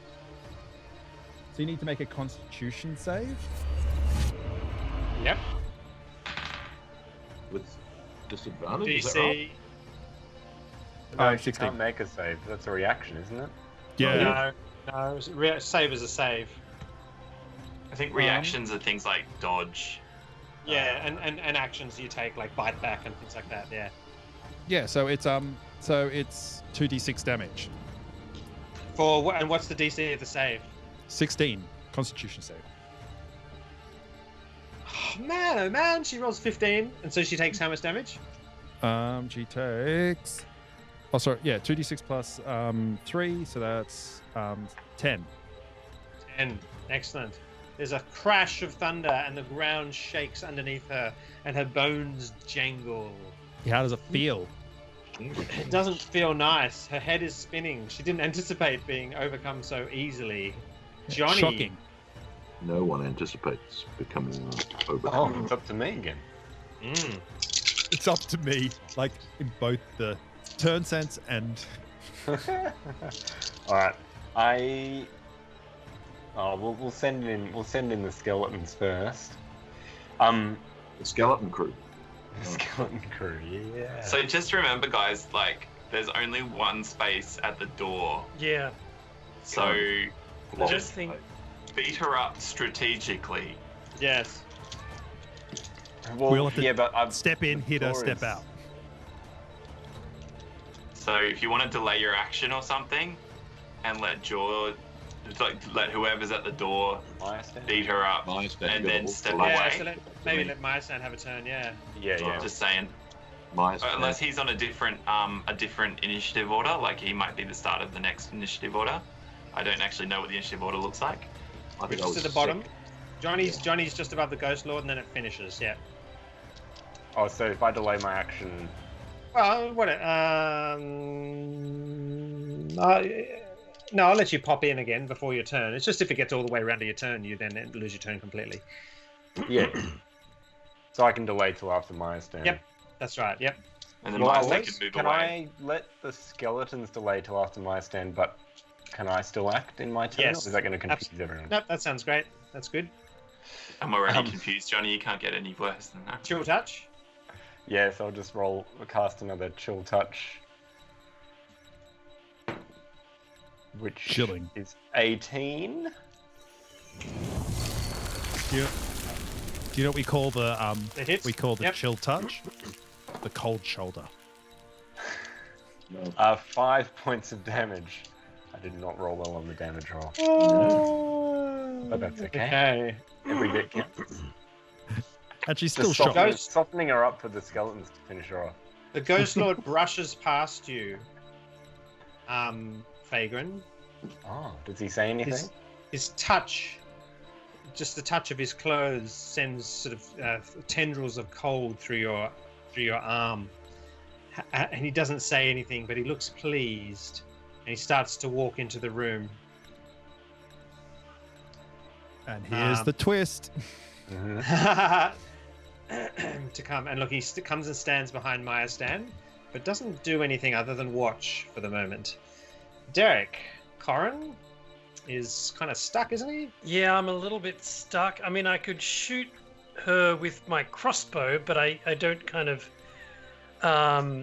So you need to make a Constitution save. Yep. With disadvantage, is that right? DC. No, she 16. can't make a save. That's a reaction, isn't it? Yeah. No. Save is a save. I think reactions are things like dodge. Yeah, and actions you take like bite back and things like that. Yeah. Yeah, so it's 2d6 damage. And what's the DC of the save? 16 Constitution save. Oh man, she rolls 15, and so she takes how much damage? She takes. Oh, sorry. Yeah, 2d6 plus 3, so that's 10. 10. Excellent. There's a crash of thunder, and the ground shakes underneath her, and her bones jangle. Yeah, how does it feel? It doesn't feel nice. Her head is spinning. She didn't anticipate being overcome so easily. Johnny. Shocking. No one anticipates becoming Oh, overcome. it's up to me again. It's up to me, like in both the turn sense and. All right. We'll send in the skeletons first. The skeleton crew. The skeleton crew, yeah. So just remember, guys, like there's only one space at the door. Yeah. So Just think. beat her up strategically. Yes. Well, We'll have to yeah, but step in, hit her, door step is- out. So if you want to delay your action or something, and let whoever's at the door My stand? beat her up, My stand and then goes step to left. Yeah, away. so maybe let Maya-san have a turn, yeah. Yeah. Just saying. My stand. Unless he's on a different initiative order, like he might be the start of the next initiative order. I don't actually know what the initiative order looks like. I think Which I is was to the bottom. second. Johnny's just above the Ghost Lord, and then it finishes, yeah. Oh, so if I delay my action, Well, what? No, I'll let you pop in again before your turn. It's just if it gets all the way around to your turn, you then lose your turn completely. yeah. So I can delay till after my stand. Yep. That's right. Yep. And then Well, my can can move away. I let the skeletons delay till after my stand, but can I still act in my turn? Yes. Or is that going to confuse everyone? Nope, that sounds great. That's good. I'm already confused, Johnny. You can't get any worse than that. Chill touch. Yeah, so I'll just cast another chill touch. Which Chilling. is 18. Do you know what we call the The hits? we call the Yep. chill touch? The cold shoulder. 5 points of damage. I did not roll well on the damage roll. But that's okay. Okay. Every bit counts. And she's still Just shocked. softening her up for the skeletons to finish her off. The Ghost Lord brushes past you, Fagrin. Oh, does he say anything? His touch, just the touch of his clothes, sends sort of tendrils of cold through your arm. And he doesn't say anything, but he looks pleased, and he starts to walk into the room. And here's the twist. Mhm. To come and look, he comes and stands behind Maya's stand, but doesn't do anything other than watch for the moment. Derek, Corin is kind of stuck, isn't he? Yeah, I'm a little bit stuck. I mean, I could shoot her with my crossbow, but I don't kind of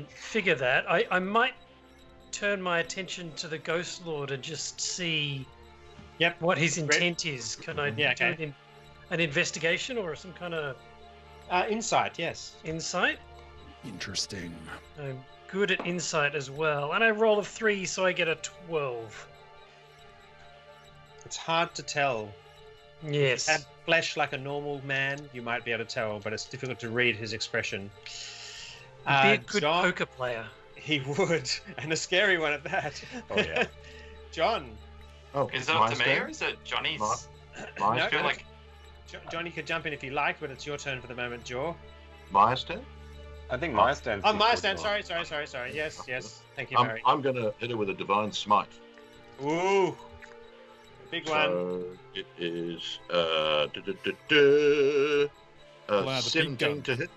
figure that. I might turn my attention to the Ghost Lord and just see what his intent is. Can I do an investigation or some kind of Insight, yes. insight? Interesting. I'm good at insight as well. And I roll a 3, so I get a 12. It's hard to tell. Yes. Had flesh like a normal man, you might be able to tell, but it's difficult to read his expression. He'd be a good John, poker player. he would, and a scary one at that. Oh, yeah. John. Oh, Is it my up to me stand? or is it Johnny's? My No, I feel stand? like Johnny could jump in if he liked, but it's your turn for the moment, Jaw. My stand? I think my stand. Oh, my stand. Sorry. Yes. Thank you, Mary. I'm going to hit her with a divine smite. Ooh. Big one. So it is Wow, the big 17 gun. to hit.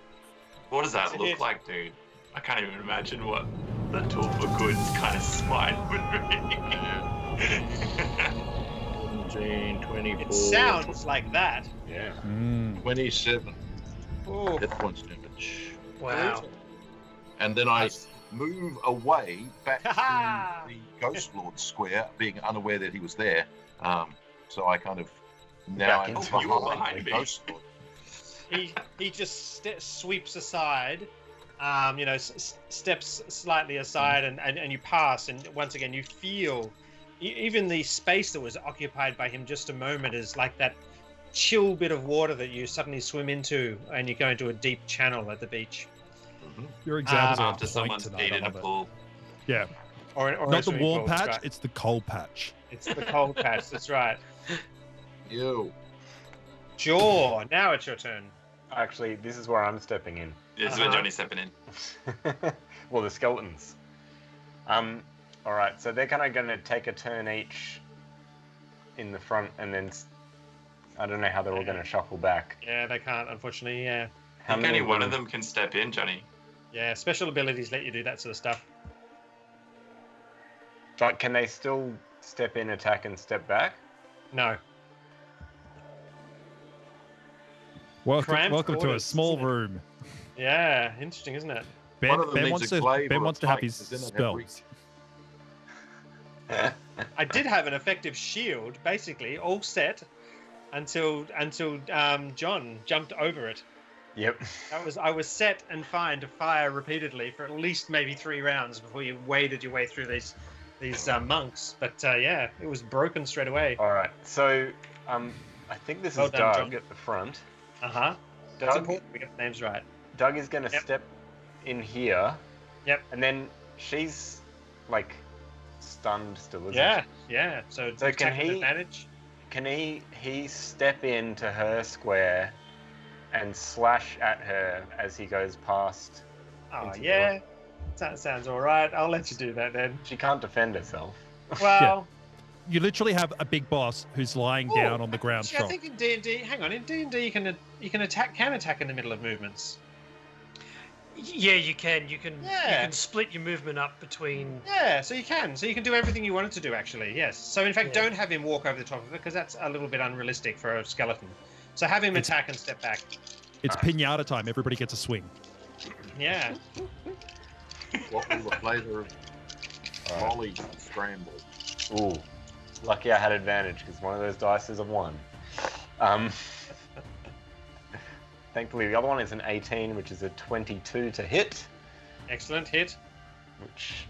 what does that It's a look hit. like, dude? I can't even imagine what the tool for goods kind of smite would be. 17, 24. It sounds like that. Yeah. 27 Ooh. hit points damage. Wow. And then I move away back Ha-ha! to the Ghost Lord square, being unaware that he was there. So I kind of now Back am into you were behind behind the me. Ghost Lord. He just sweeps aside steps slightly aside, and you pass, and once again you feel even the space that was occupied by him just a moment is like that chill bit of water that you suddenly swim into, and you go into a deep channel at the beach. Your examples are After on point someone's tonight. peed I in a love it. pool. Yeah, Or not the swimming warm pool, that's patch; right. it's the cold patch. It's the cold patch. That's right. You. Jaw. Now it's your turn. Actually, this is where I'm stepping in. This is where Johnny's stepping in. Well, the skeletons. All right, so they're kind of going to take a turn each in the front, and then I don't know how they're all going to shuffle back. Yeah, they can't, unfortunately. Yeah. I think only one of them can step in, Johnny. Yeah. Special abilities let you do that sort of stuff. But can they still step in, attack, and step back? No. Welcome Cramped to a quarters, small isn't it? room. Yeah. Interesting, isn't it? One of them Ben needs wants a to. glaive Ben or a wants to have pike, his does it have spells. reach? I did have an effective shield, basically, all set until John jumped over it. Yep. I was set and fine to fire repeatedly for at least maybe 3 rounds before you waded your way through these monks. But yeah, it was broken straight away. All right, so I think this Well is done, Doug John. at the front. That's Doug, important. We get the names right. Doug is going to Yep. step in here. Yep. And then she's like stunned still, isn't Yeah, she? yeah. So So can attack with he- advantage? Can he step into her square and slash at her as he goes past? Oh into the yeah, that sounds all right. I'll let you do that then. She can't defend herself. Well, You literally have a big boss who's lying down on the ground. actually, I think in D&D, hang on, in D&D you can attack in the middle of movements. Yeah, you can. You can. You Yeah. can split your movement up between. Yeah, so you can do everything you wanted to do actually. Yes. So in fact, Yeah. don't have him walk over the top of it because that's a little bit unrealistic for a skeleton. So have him attack and step back. It's pinata time. Everybody gets a swing. Yeah. What will the flavour of Molly scramble? Ooh, lucky I had advantage because one of those dice is a 1. Thankfully, the other one is an 18, which is a 22 to hit. Excellent hit. Which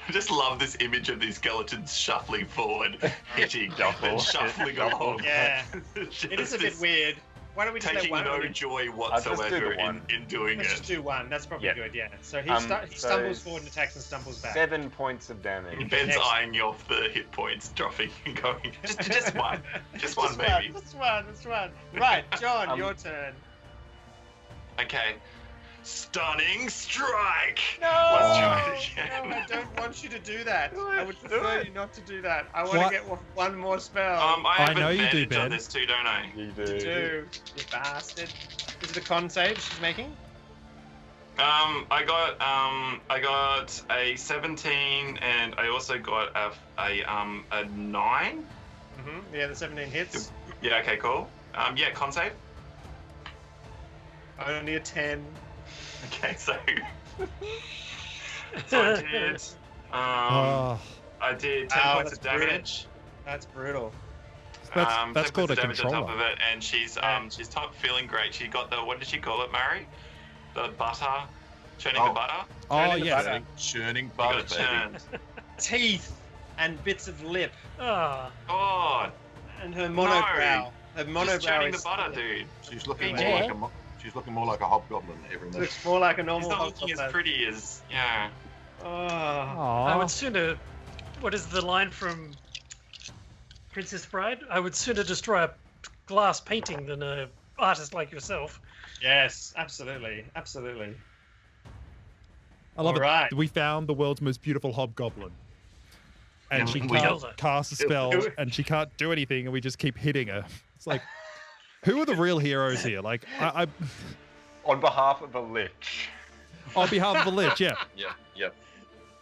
I just love this image of these skeletons shuffling forward, hitting, Shuffle. and shuffling Shuffle. along. Yeah. Just It is a bit this weird. Why don't we just Taking let one? no joy just do whatsoever the one. in doing Let's it. just do one. That's probably Yep. good. Yeah. So he So stumbles forward and attacks and stumbles back. 7 points of damage. Ben's Next. eyeing you off the hit points, dropping and going. Just one. Just one, maybe. Just one. Right, John, your turn. Okay. Stunning strike! No, Let's try it again. no, I don't want you to do that. Do I it, would do prefer it. you not to do that. I want What? to get one more spell. I have know you do, advantage on Ben. this too, don't I? You You do, you bastard. Is it a con save she's making? I got a 17, and I also got a 9. Yeah, the 17 hits. Yeah. Okay. Cool. Yeah. Con save. Only a 10. Okay. So. So I did. Oh, I did 10 Wow, points that's of damage. That's brutal. that's 10 called points a of damage on top controller. of it, and she's top feeling great. She got the, what did she call it, Mary? The butter, churning the Oh. butter. Oh Turning the yes. butter. Churning You butter, got it baby. churned. Teeth and bits of lip Ah, Oh, and her monobrow. Her just monobrow churning the is butter, dude. She's looking Yeah. more like a she's looking more like a hobgoblin every minute. looks more like a He's normal not looking as hobgoblin. pretty as, yeah. Oh. I Aw. would sooner. What is the line from Princess Bride? I would sooner destroy a glass painting than a artist like yourself. Yes, absolutely. I love Alright. it. We found the world's most beautiful hobgoblin. And And she we can't killed her. cast a spell, and she can't do anything, and we just keep hitting her. It's like, who are the real heroes here? Like, I On behalf of a lich, on behalf of the Lich, yeah. Yeah.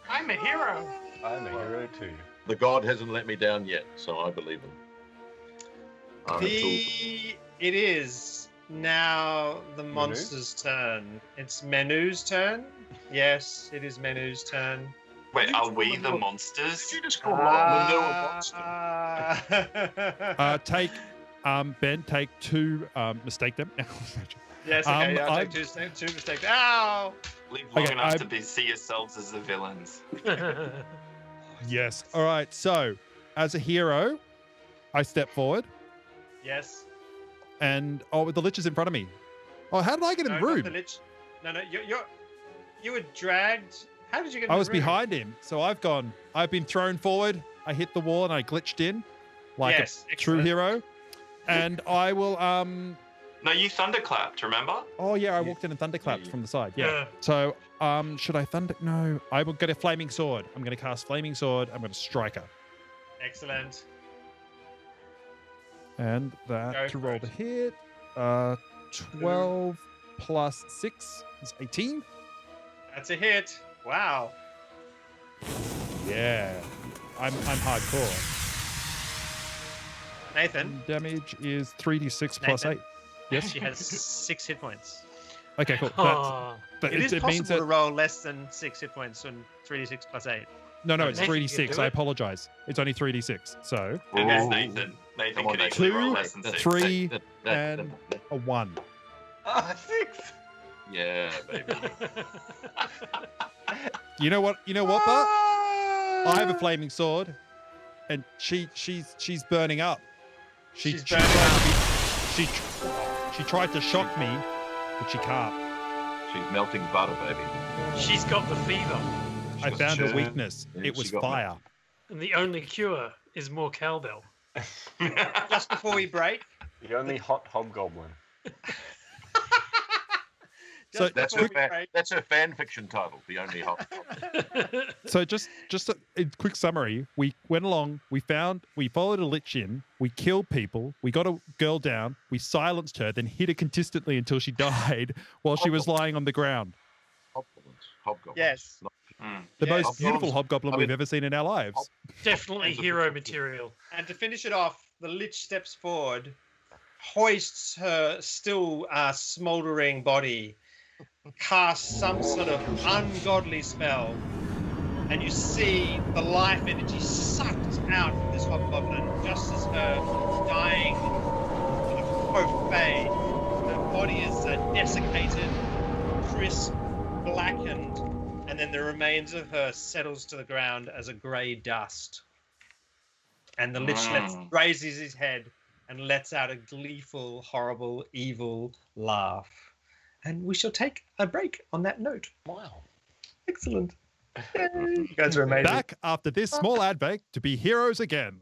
I'm a hero. I'm a hero too. The god hasn't let me down yet, so I believe him. It is now the monster's turn. It's Menu's turn. Yes, it is Menu's turn. Wait, are we the monsters? Did you just call Manu a monster? Ah. Take Ben, take 2 mistake them. Yes, okay, yeah, I'll I'm- take two mistakes. Ow! Live long Okay, enough to see yourselves as the villains. Yes. All right. So, as a hero, I step forward, Yes. and the Lich is in front of me. Oh, how did I get in No, the not room? the Lich. No, you were dragged. How did you get in I the was room? behind him, so I've been thrown forward. I hit the wall and I glitched in, like Yes, a true excellent. hero. And I will No, you thunderclapped, remember? Oh yeah, I walked in and thunderclapped Yeah. from the side. Yeah. Yeah. So should I thunder? No, I will get a flaming sword. I'm going to cast flaming sword. I'm going to strike her, Excellent. and that Go to for roll it. the hit. 12 plus 6 is 18. That's a hit. Wow. Yeah, I'm hardcore. Nathan, Damage is 3d6 plus Nathan. 8. Yes. she has 6 hit points. Okay, cool. Oh, But It is it possible means to that roll less than 6 hit points on 3d6 plus 8. no, it's Nathan, you can 3d6. do I it. apologize. It's only 3d6. So And there's Ooh. Nathan. Nathan Come on, can easily Nathan. roll 2, less than 6. 3, That- and a 1. Ah, 6. Yeah, baby. You know what? Bart? I have a flaming sword, and she's burning up. She's she burning tried up. to be- she tried to shock me, but she can't. She's melting butter, baby. she's got the fever, I got found her churn. weakness. Yeah, It she was got fire. and the only cure is more cowbell. Just before we break. The only hot hobgoblin. So Just That's before her, we break. that's her fan fiction title, The Only Hot. So just a quick summary. We went along. We followed a Lich in. We killed people. We got a girl down. We silenced her, then hit her consistently until she died while she was lying on the ground. Hobgoblins. Yes. Mm. The Yes. most beautiful hobgoblin I we've mean- ever seen in our lives. Definitely hero material. And to finish it off, the Lich steps forward, hoists her still smouldering body, casts some sort of ungodly spell, and you see the life energy sucked out of this hobgoblin just as her dying sort of hope fade. Her body is desiccated, crisp, blackened, and then the remains of her settles to the ground as a grey dust. And the Lich raises his head and lets out a gleeful, horrible, evil laugh. And we shall take a break on that note. Wow. Excellent. Yay, you guys are amazing. Back after this small ad break to be heroes again.